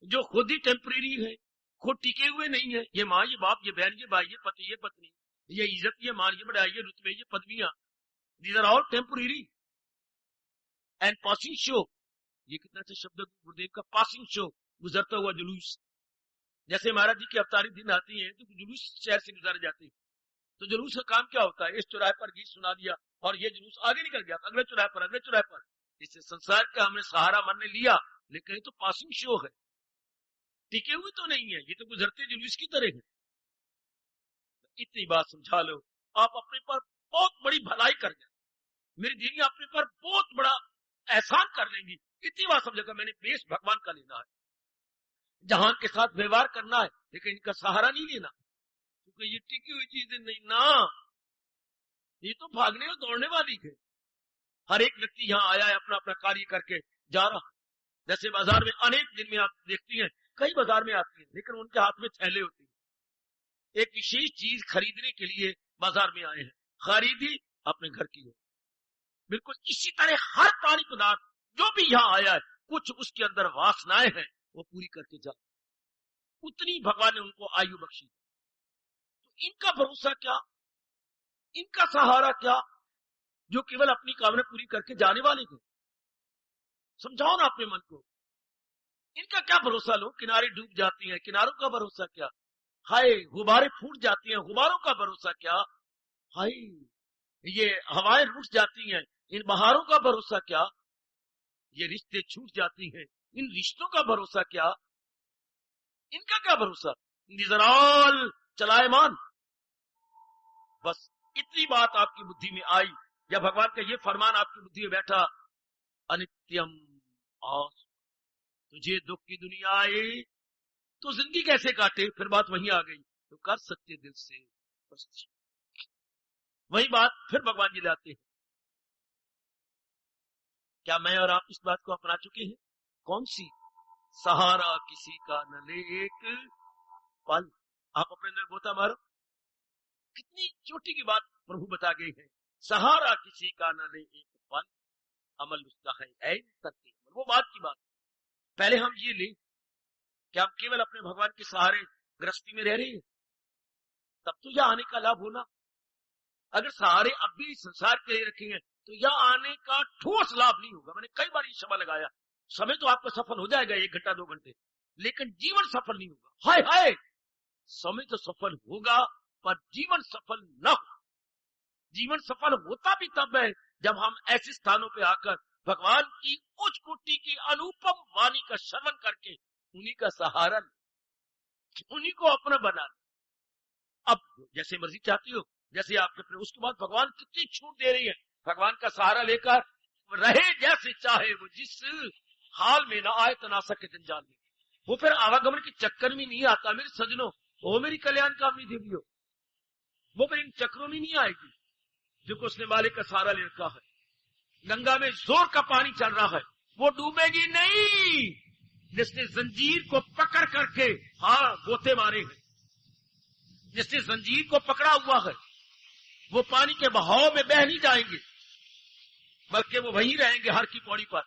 जो खुद ही टेम्परेरी है, खुद टिके हुए नहीं है। ये माँ, ये बाप, ये बहन, ये भाई, ये पति, ये पत्नी, ये इज्जत, ये मान, ये बढ़ाई, ये रुतबे, ये पदवियां, these are all temporary and passing show. ये कितना अच्छा शब्द गुरुदेव का, पासिंग शो, गुजरता हुआ जुलूस। जैसे महाराज जी की अवतारी दिन आती है तो जुलूस शहर से गुजारे जाते हैं, तो जुलूस का काम क्या होता है? इस चौराहे पर गीत सुना दिया और ये जुलूस आगे निकल गया, अगले चौराहे पर, अगले चौराहे पर। इससे संसार का हमने सहारा मन ने लिया, लेकिन ये तो पासिंग शो है, टिके हुए तो नहीं है, ये तो गुजरते जुलूस की तरह है। इतनी बात समझा लो, आप अपने पर बहुत बड़ी भलाई कर गए, मेरी दीनी अपने पर बहुत बड़ा एहसान कर लेंगी। इतनी बात समझेगा, मैंने बेस भगवान का लेना है, जहान के साथ व्यवहार करना है, लेकिन इनका सहारा नहीं लेना, क्योंकि ये टिकी हुई चीजें नहीं ना, ये तो भागने और दौड़ने वाली है। हर एक व्यक्ति यहाँ आया है, अपना अपना कार्य करके जा रहा है। जैसे बाजार में अनेक दिन में आप देखती हैं, कई बाजार में आती हैं, लेकिन उनके हाथ में थैले होती है, एक विशेष चीज खरीदने के लिए बाजार में आए हैं, खरीदी अपने घर की हो। बिल्कुल इसी तरह हर प्राणी पदार्थ जो भी यहाँ आया है, कुछ उसके अंदर वासनाएं हैं, वो पूरी करके जा, उतनी भगवान ने उनको आयु बख्शी। तो इनका भरोसा क्या, इनका सहारा क्या, जो केवल अपनी कामना पूरी करके जाने वाले थे? समझाओ ना अपने मन को, इनका क्या भरोसा लो? किनारे डूब जाती हैं, किनारों का भरोसा क्या? हाय, गुब्बारे फूट जाती हैं, गुब्बारों का भरोसा क्या? हाय, ये हवाएं रूठ जाती हैं, इन बहारों का भरोसा क्या? ये रिश्ते छूट जाती हैं, इन रिश्तों का भरोसा क्या? इनका क्या भरोसा? निजराल चलायमान। बस इतनी बात आपकी बुद्धि में आई, या भगवान का ये फरमान आपकी बुद्धि में बैठा, अनित्यम आस, तुझे दुख की दुनिया आए तो जिंदगी कैसे काटे? फिर बात वहीं आ गई, तो कर सच्चे दिल से बस। वही बात फिर भगवान जी लाते हैं। क्या मैं और आप इस बात को अपना चुके हैं? कौन सी? सहारा किसी का न ले एक पल। आप अपने अंदर गोता मारो, कितनी छोटी की बात प्रभु बता गई है। सहारा किसी का न ले एक पल, अमल उसका है ऐन सत्य। वो बात की बात, पहले हम ये लें कि हम केवल अपने भगवान के सहारे गृहस्थी में रह रहे हैं, तब तो यह आने का लाभ होना। अगर सहारे अब भी संसार के लिए रखेंगे तो यह आने का ठोस लाभ नहीं होगा। मैंने कई बार ये शब्द लगाया, समय तो आपका सफल हो जाएगा 1 घंटा 2 घंटे, लेकिन जीवन सफल नहीं होगा। हाय हाय, समय तो सफल होगा पर जीवन सफल न हो। जीवन सफल होता भी तब है जब हम ऐसे स्थानों पे आकर भगवान की उच्च कोटि की अनुपम वाणी का श्रवण करके उन्हीं का सहारा, उन्हीं को अपना बना। अब जैसे मर्जी चाहती हो, जैसे आपके अपने, उसके बाद भगवान कितनी छूट दे रही है। भगवान का सहारा लेकर रहे जैसे चाहे, वो जिस हाल में ना आए तना सके जंजाल में, वो फिर आवागमन के चक्कर में नहीं आता। मेरे सजनों, वो मेरी कल्याण कामनी देवी हो, वो फिर इन चक्रों में नहीं आएगी। जो उसने मालिक का सहारा ले रखा है, गंगा में जोर का पानी चल रहा है, वो डूबेगी नहीं। जिसने जंजीर को पकड़ करके गोते मारे हैं, जिसने जंजीर को पकड़ा हुआ है, वो पानी के बहाव में बह नहीं जाएंगे, बल्कि वो वहीं रहेंगे हर की पौड़ी पर।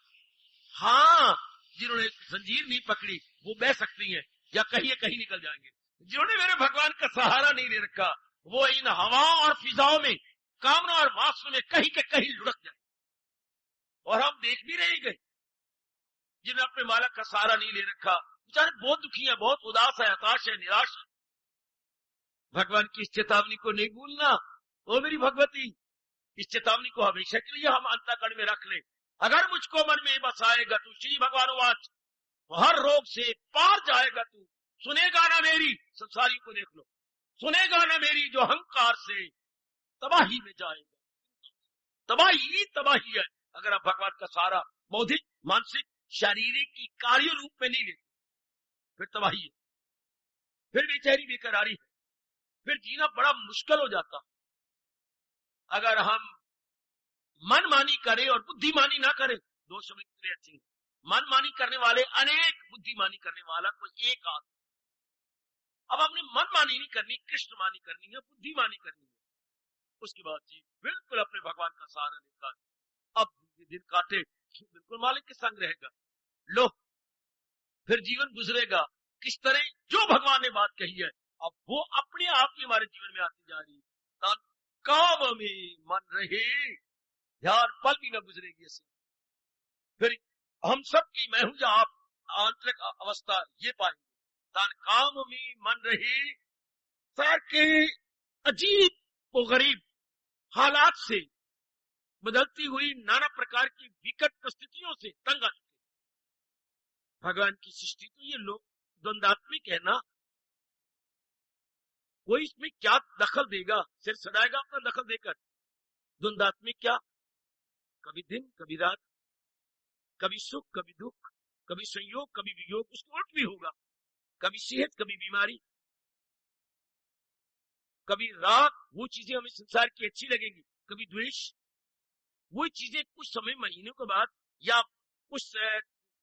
हाँ, जिन्होंने जंजीर नहीं पकड़ी वो बह सकती हैं या कहीं कहीं निकल जाएंगे। जिन्होंने मेरे भगवान का सहारा नहीं ले रखा, वो इन हवाओं और फिजाओं में, कामना और वासना में कहीं के कहीं लुढ़क जाए। और हम देख भी रहे गए, जिन्होंने अपने मालिक का सहारा नहीं ले रखा, बेचारे बहुत दुखी है, बहुत उदास है, हताश है, निराश है। भगवान की इस चेतावनी को नहीं भूलना। ओ मेरी भगवती, इस चेतावनी को हमेशा के लिए हम अंतःकरण में रख लें। अगर मुझको मन में बसाएगा तू, श्री भगवान वाच, हर रोग से पार जाएगा तू। सुनेगा ना मेरी, संसारी को देख लो, सुनेगा ना मेरी जो अहंकार से तबाही में जाएगा। तबाही तबाही है अगर आप भगवान का सहारा बौद्धिक, मानसिक, शारीरिक की कार्य रूप में नहीं लेते, फिर तबाही है, फिर बेचैनी बेकरारी है, फिर जीना बड़ा मुश्किल हो जाता। अगर हम मनमानी करें और बुद्धिमानी ना करें, दो शब्द इतने अच्छे हैं। मनमानी करने वाले अनेक, बुद्धिमानी करने वाला कोई एक आदमी। अब हमने मनमानी नहीं करनी, कृष्णमानी करनी है, बुद्धिमानी करनी है। उसके बाद जी बिल्कुल अपने भगवान का सहारा लेकर अब दिन काटे, बिल्कुल मालिक के संग रहेगा। लो, फिर जीवन गुजरेगा किस तरह? जो भगवान ने बात कही है, अब वो अपने आप ही हमारे जीवन में आती जा रही है। काम में मन रहे, ध्यान पल भी न गुजरेगी ऐसे। फिर हम सब की, मैं हूं या आप, आंतरिक अवस्था ये पाएंगे। तान काम में मन रहे, सार के अजीब वो गरीब हालात से, बदलती हुई नाना प्रकार की विकट परिस्थितियों से तंग आ चुके। भगवान की सृष्टि तो ये लोग द्वंदात्मिक है ना, कोई इसमें क्या दखल देगा, सिर सड़ाएगा अपना दखल देकर। द्वंदात्मिक क्या, कभी दिन कभी रात, कभी सुख कभी दुख, कभी संयोग कभी वियोग, उसको उल्ट भी होगा, कभी सेहत कभी बीमारी, कभी राग, वो चीजें हमें संसार की अच्छी लगेंगी, कभी द्वेष, वो चीजें कुछ समय महीनों के बाद या कुछ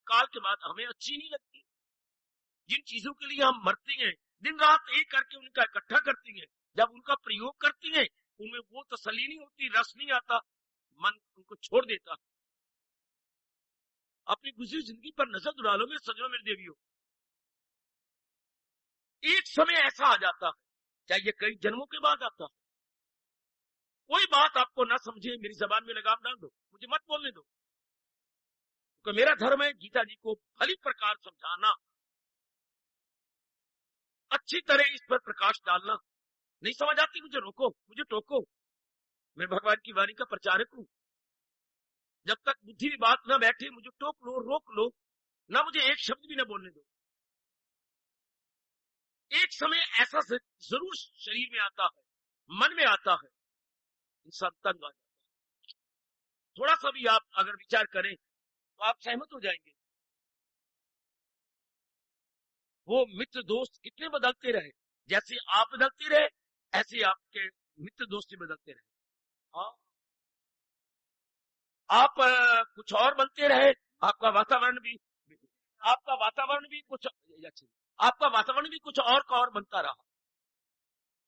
काल के बाद हमें अच्छी नहीं लगती। जिन चीजों के लिए हम मरते हैं, दिन रात एक करके उनका इकट्ठा करती हैं, जब उनका प्रयोग करती हैं उनमें वो तसल्ली नहीं होती, रस नहीं आता, मन उनको छोड़ देता। अपनी गुजरी जिंदगी पर नजर दुरा लो मेरे सजनों, मेरे देवियों। एक समय ऐसा आ जाता है, चाहे ये कई जन्मों के बाद आता है, कोई बात आपको ना समझे, मेरी जबान में लगाम डाल दो, मुझे मत बोलने दो, क्योंकि मेरा धर्म है गीता जी को भली प्रकार समझाना, अच्छी तरह इस पर प्रकाश डालना। नहीं समझ आती मुझे रोको, मुझे टोको, मैं भगवान की वाणी का प्रचारक हूं। जब तक बुद्धि में बात ना बैठे मुझे टोक लो, रोक लो ना, मुझे एक शब्द भी ना बोलने दो। एक समय ऐसा जरूर शरीर में आता है, मन में आता है, इंसान तंग आ जाता है। थोड़ा सा भी आप अगर विचार करें तो आप सहमत हो जाएंगे। वो मित्र दोस्त कितने बदलते रहे, जैसे आप बदलते रहे ऐसे आपके मित्र दोस्त भी बदलते रहे। हाँ, आप कुछ और बनते रहे, आपका वातावरण भी, आपका वातावरण भी कुछ, आपका वातावरण भी कुछ और का और बनता रहा।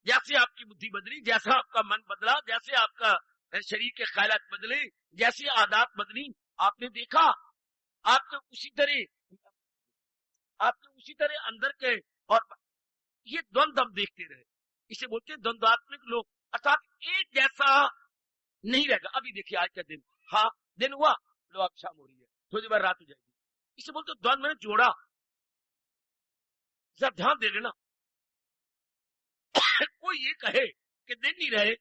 जैसे आपकी बुद्धि बदली, जैसा आपका मन बदला, जैसे आपका शरीर के ख्यालात बदले, जैसी आदत बदली, आपने देखा आपने उसी तरह अंदर के, और ये द्वंद्व हम देखते रहे, इसे बोलते हैं द्वंद्वात्मिक लोग, अर्थात एक जैसा नहीं रहेगा। अभी देखिए आज का दिन, हाँ दिन हुआ, लो अब शाम हो रही है, थोड़ी देर रात हो जाएगी, इसे बोलते द्वंद्व में जोड़ा। जरा ध्यान दे लेना, कोई ये कहे कि दिन नहीं रहे,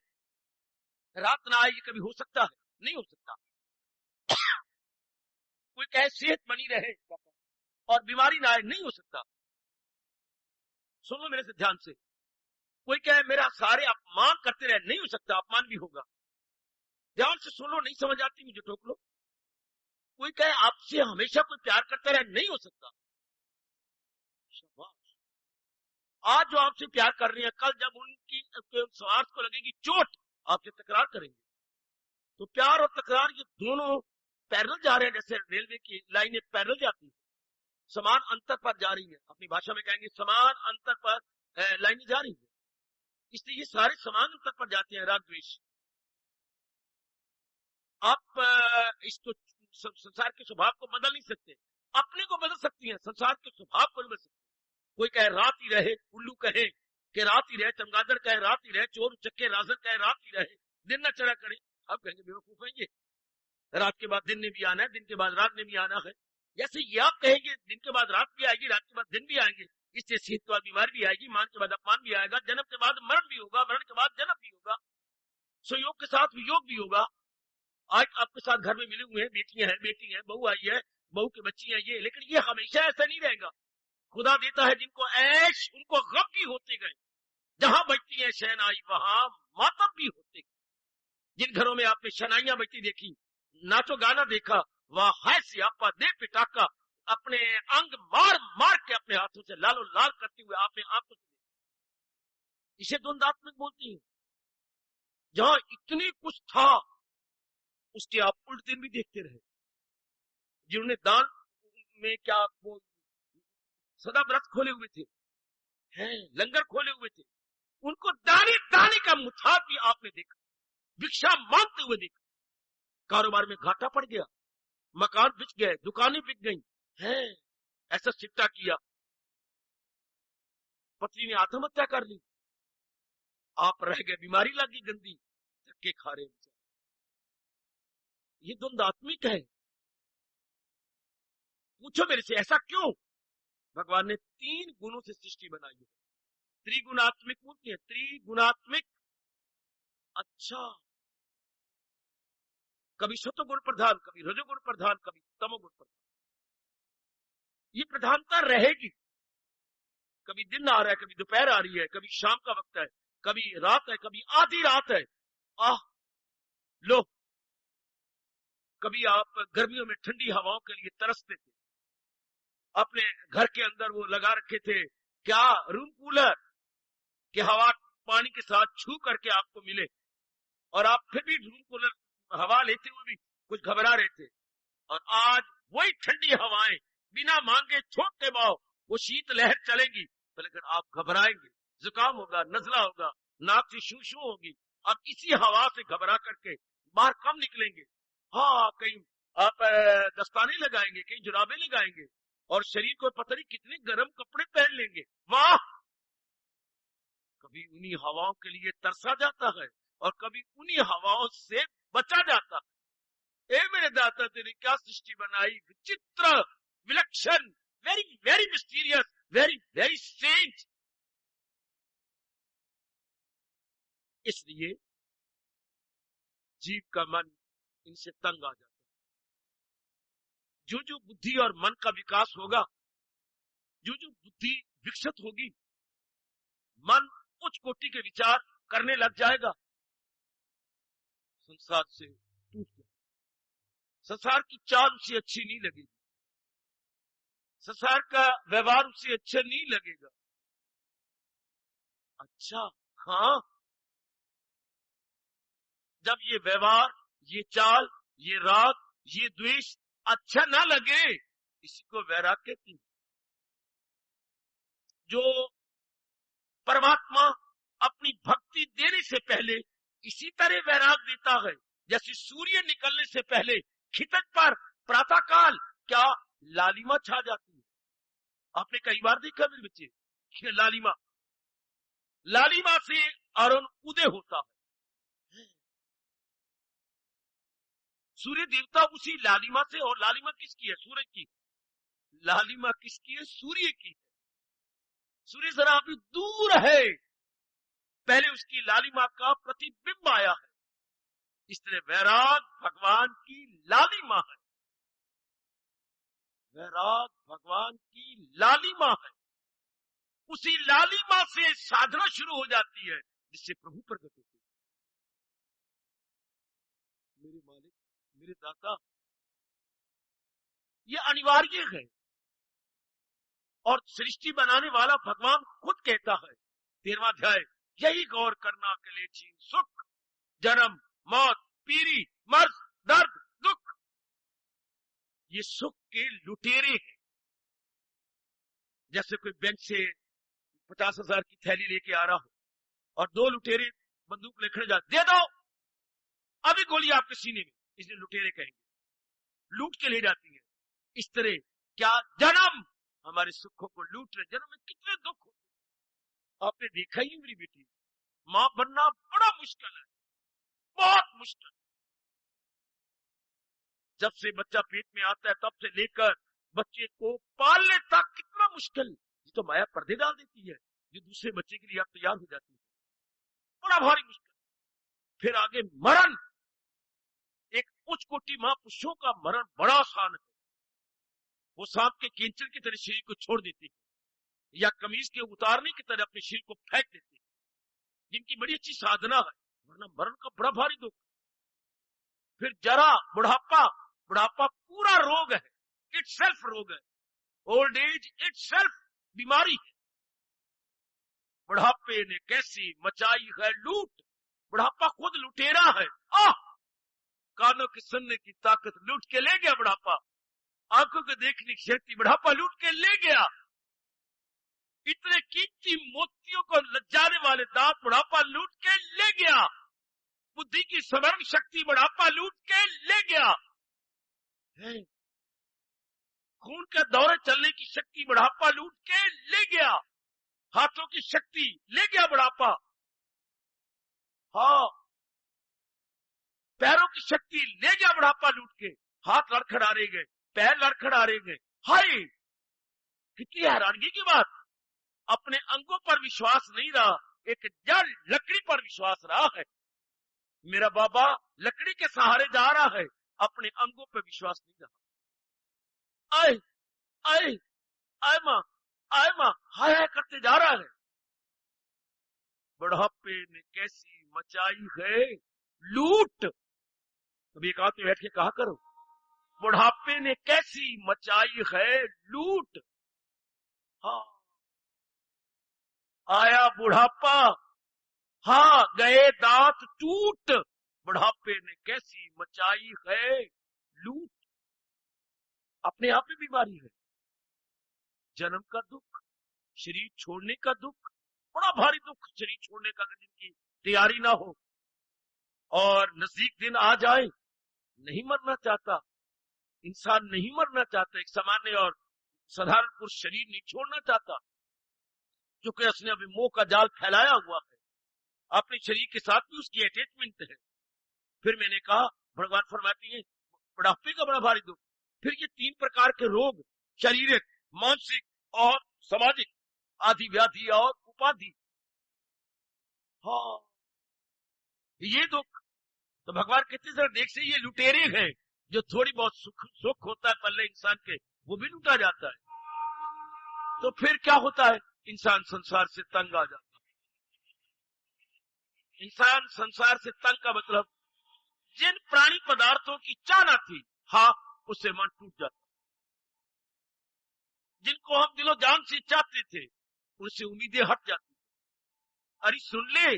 रात ना आए, ये कभी हो सकता है? नहीं हो सकता। कोई कहे सेहत बनी रहे और बीमारी ना आए, नहीं हो सकता। सुनो मेरे से ध्यान से, कोई कहे मेरा सारे अपमान करते रहे, नहीं हो सकता, अपमान भी होगा। ध्यान से सुनो, नहीं समझ आती मुझे टोक लो। कोई कहे आपसे हमेशा कोई प्यार करता रहे, नहीं हो सकता। शाबाश, आज जो आपसे प्यार कर रही है, कल जब उनकी स्वार्थ को लगेगी चोट, आपसे तकरार करेंगे। तो प्यार और तकरार ये दोनों पैरेलल जा रहे हैं, जैसे रेलवे की लाइनें पैरेलल जाती है, समान अंतर पर जा रही है, अपनी भाषा में कहेंगे समान अंतर पर लाइनें जा रही है, इसलिए ये सारे समान अंतर पर जाते हैं, राग द्वेष। आप इसको संसार के स्वभाव को बदल नहीं सकते, अपने को बदल सकती हैं, संसार के स्वभाव को नहीं बदल सकते। कोई कहे रात ही रहे, उल्लू कहे कि रात ही रहे, चमगादड़ कहे रात ही रहे, चोर चक्के राजर कहे रात ही रहे, दिन न चढ़ा करे, आप कहेंगे बेवकूफ है ये, रात के बाद दिन ने भी आना है, दिन के बाद रात ने भी आना है। जैसे ये आप कहेंगे दिन के बाद रात भी आएगी, रात के बाद दिन भी आएंगे, इससे सेहत के बाद बीमारी भी आएगी, मान के बाद अपमान भी आएगा, जन्म के बाद मरण भी होगा, मरण के बाद जन्म भी होगा, संयोग के साथ वियोग भी होगा। आज आपके साथ घर में मिले हुए हैं, बेटियां हैं, बेटी है, बहू आई है, बहू की बच्ची है, ये, लेकिन ये हमेशा ऐसा नहीं रहेगा। खुदा देता है जिनको ऐश, उनको गम भी होते गए, जहां बजती है शहनाई वहां मातम भी होते गए। जिन घरों में आपने शहनाइयां बजती देखी, नाचो गाना देखा, वह है सियापा दे पिटाका, अपने अंग मार मार के अपने हाथों से लालो लाल करते हुए आपने आंखों से देखा। इसे द्वंद्वात्मक बोलती है। जहां इतनी कुछ था उसके आप उल्ट दिन भी देखते रहे। जिन्होंने दान में क्या वो सदा व्रत खोले हुए थे, हैं लंगर खोले हुए थे, उनको दाने दाने का मुताब भी आपने देखा, भिक्षा मांगते हुए देखा। कारोबार में घाटा पड़ गया, मकान बिक गए, दुकानें बिक गई, हैं ऐसा सिट्टा किया, पत्नी ने आत्महत्या कर ली, आप रह गए, बीमारी लगी गंदी, धक्के खा रहे। ये द्वंद्वात्मिक है। पूछो मेरे से ऐसा क्यों? भगवान ने 3 गुणों से सृष्टि बनाई है। त्रिगुणात्मिक बोलते हैं, त्रिगुणात्मिक, अच्छा, कभी सत्वगुण प्रधान, कभी रजोगुण प्रधान, कभी तमोगुण प्रधान, ये प्रधानता रहेगी। कभी दिन आ रहा है, कभी दोपहर आ रही है, कभी शाम का वक्त है, कभी रात है, कभी आधी रात है। आह लो, कभी आप गर्मियों में ठंडी हवाओं के लिए तरसते थे, अपने घर के अंदर वो लगा रखे थे क्या, रूम कूलर, कि हवा पानी के साथ छू करके आपको मिले, और आप फिर भी रूम कूलर हवा लेते हुए भी कुछ घबरा रहे थे। और आज वही ठंडी हवाएं बिना मांगे छोटे बाव वो शीत लहर चलेगी, तो लेकिन आप घबराएंगे, जुकाम होगा, नजला होगा, नाक से शू शू होगी। अब इसी हवा से घबरा करके बाहर कम निकलेंगे। हाँ, कहीं आप दस्ताने लगाएंगे, कहीं जुराबे लगाएंगे, और शरीर को पता नहीं कितने गर्म कपड़े पहन लेंगे। वाह, कभी उन्हीं हवाओं के लिए तरसा जाता है और कभी उन्हीं हवाओं से बचा जाता है। ए मेरे दाता, तेरी क्या सृष्टि बनाई, विचित्र, विलक्षण, very very mysterious, very very strange. इसलिए जीव का मन इनसे तंग आ जाता है। जो जो बुद्धि और मन का विकास होगा, जो जो बुद्धि विकसित होगी, मन उच्च कोटि के विचार करने लग जाएगा, संसार से टूट जाएगा। संसार की चाल उसे अच्छी नहीं लगेगी, संसार का व्यवहार उसे अच्छा नहीं लगेगा। अच्छा, हाँ, जब ये व्यवहार, ये चाल, ये राग, ये द्वेष अच्छा ना लगे, इसी को वैराग कहती है। जो परमात्मा अपनी भक्ति देने से पहले इसी तरह वैराग देता है, जैसे सूर्य निकलने से पहले खितक पर प्रातःकाल क्या लालिमा छा जाती है। आपने कई बार देखा मेरे बच्चे, लालिमा, लालिमा से अरुण उदय होता है। सूर्य देवता उसी लालिमा से, और लालिमा किसकी है, सूरज की। लालिमा किसकी है, सूर्य की है। सूर्य जरा अभी दूर है, पहले उसकी लालिमा का प्रतिबिंब आया है। इस तरह वैराग भगवान की लालिमा है, वैराग भगवान की लालिमा है। उसी लालिमा से साधना शुरू हो जाती है, जिससे प्रभु प्रकट होते हैं। मेरे मालिक, मेरे दाता, ये अनिवार्य है। और सृष्टि बनाने वाला भगवान खुद कहता है, 13वां अध्याय, यही गौर करना के लिए छीन सुख, जन्म, मौत, पीरी, मर्ज, दर्द, दुख, ये सुख के लुटेरे हैं। जैसे कोई बैंक से 50,000 की थैली लेके आ रहा हो और दो लुटेरे बंदूक लेकर जा, दे दो अभी गोली आपके सीने में, इसलिए लुटेरे कहेंगे, लूट के ले जाती है। इस तरह क्या जन्म हमारे सुखों को लूट रहे। जन्म में कितने दुख होते, आपने देखा ही मेरी बेटी, मां बनना बड़ा मुश्किल है, बहुत मुश्किल। जब से बच्चा पेट में आता है तब से लेकर बच्चे को पालने तक कितना मुश्किल। ये तो माया पर्दे डाल देती है, जो दूसरे बच्चे के लिए आप तैयार हो जाती है, बड़ा भारी मुश्किल। फिर आगे मरण, एक उच्च कोटि महापुरुषों का मरण बड़ा आसान है। वो सांप के केंचल की तरह शरीर को छोड़ देती है, या कमीज के उतारने की तरह अपने शरीर को फेंक देती है, जिनकी बड़ी अच्छी साधना है, वरना मरण का बड़ा भारी दुख। फिर जरा, बुढ़ापा, बुढ़ापा पूरा रोग है, इट सेल्फ रोग है, ओल्ड एज इट सेल्फ बीमारी है। बुढ़ापे ने कैसी मचाई है लूट, बुढ़ापा खुद लुटेरा है। आह, कानों की सुनने की ताकत लूट के ले गया बुढ़ापा, आंखों को देखने की शक्ति बुढ़ापा लूट के ले गया, इतने कीमती मोतियों को लज्जाने वाले दांत बुढ़ापा लूट के ले गया, बुद्धि की स्मरण शक्ति बुढ़ापा लूट के ले गया, खून के दौरे चलने की शक्ति बुढ़ापा लूट के ले गया, हाथों की शक्ति ले गया बुढ़ापा, हाँ, पैरों की शक्ति ले गया बुढ़ापा लूट के, हाथ लड़खड़ा रहे गए, पैर लड़खड़ा रहे गए। हाय, कितनी हैरानगी की बात, अपने अंगों पर विश्वास नहीं रहा, एक जड़ लकड़ी पर विश्वास रहा है। मेरा बाबा लकड़ी के सहारे जा रहा है, अपने अंगों पे विश्वास नहीं रहा। आए आए आए मां, आए मां, हाय हाय करते जा रहा है। बुढ़ापे ने कैसी मचाई है लूट। कभी एक आदमी बैठ के कहा करो, बुढ़ापे ने कैसी मचाई है लूट। हाँ, आया बुढ़ापा, हाँ गए दांत टूट। बुढ़ापे ने कैसी मचाई है लूट। अपने आप में बीमारी है, जन्म का दुख, शरीर छोड़ने का दुख, बड़ा भारी दुख शरीर छोड़ने का, जिनकी तैयारी ना हो और नजदीक दिन आ जाए। नहीं मरना चाहता इंसान, नहीं मरना चाहता, एक सामान्य और साधारण पुरुष शरीर नहीं छोड़ना चाहता, क्योंकि उसने अभी मोह का जाल फैलाया हुआ है, अपने शरीर के साथ भी उसकी अटैचमेंट है। फिर मैंने कहा, भगवान फरमाती है बुढ़ापे का बड़ा भारी दुख। फिर ये 3 प्रकार के रोग, शारीरिक, मानसिक और सामाजिक, आदि व्याधि और उपाधि। हाँ, ये दुख तो भगवान कहते सर देख से ये लुटेरे हैं, जो थोड़ी बहुत सुख होता है पल्ले इंसान के, वो भी लूटा जाता है। तो फिर क्या होता है, इंसान संसार से तंग आ जाता है। इंसान संसार से तंग का मतलब, जिन प्राणी पदार्थों की चाहना थी, हाँ, उससे मन टूट जाता। जिनको हम दिलो जान से चाहते थे, उनसे उम्मीदें हट जाती। अरे सुन ले,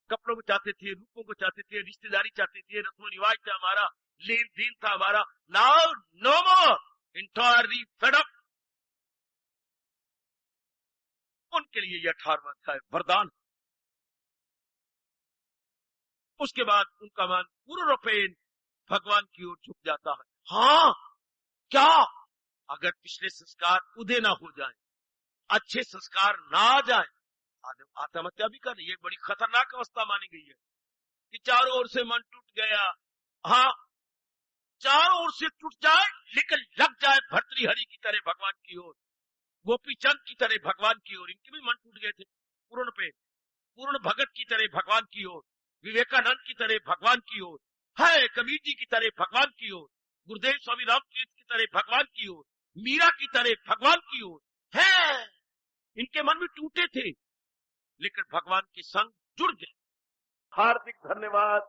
कपड़ों को चाहते थे, रूपों को चाहते थे, रिश्तेदारी चाहते थे, रस्म रिवाज था हमारा, लेन देन था हमारा। नाउ नो मोर, इंटायरली फेड अप। उनके लिए यह 18वां अध्याय वरदान। उसके बाद उनका मन पूर्ण रूपेण भगवान की ओर झुक जाता है। हाँ, क्या अगर पिछले संस्कार उदय ना हो जाए, अच्छे संस्कार ना आ जाए, आत्महत्या भी कर, ये बड़ी खतरनाक अवस्था मानी गई है कि चारों ओर से मन टूट गया। हाँ, चारों ओर से टूट जाए, लेकिन लग जाए भर्तृहरि की तरह भगवान की ओर, गोपी चंद की तरह भगवान की ओर। इनके भी मन टूट गए थे पूर्ण पे, पूर्ण भगत की तरह भगवान की ओर, विवेकानंद की तरह भगवान की ओर, है कबीर जी की तरह भगवान की ओर, गुरुदेव स्वामी रामकृष्ण की तरह भगवान की ओर, मीरा की तरह भगवान की ओर है। इनके मन में टूटे थे, लेकिन भगवान के संग जुड़ गए। हार्दिक धन्यवाद।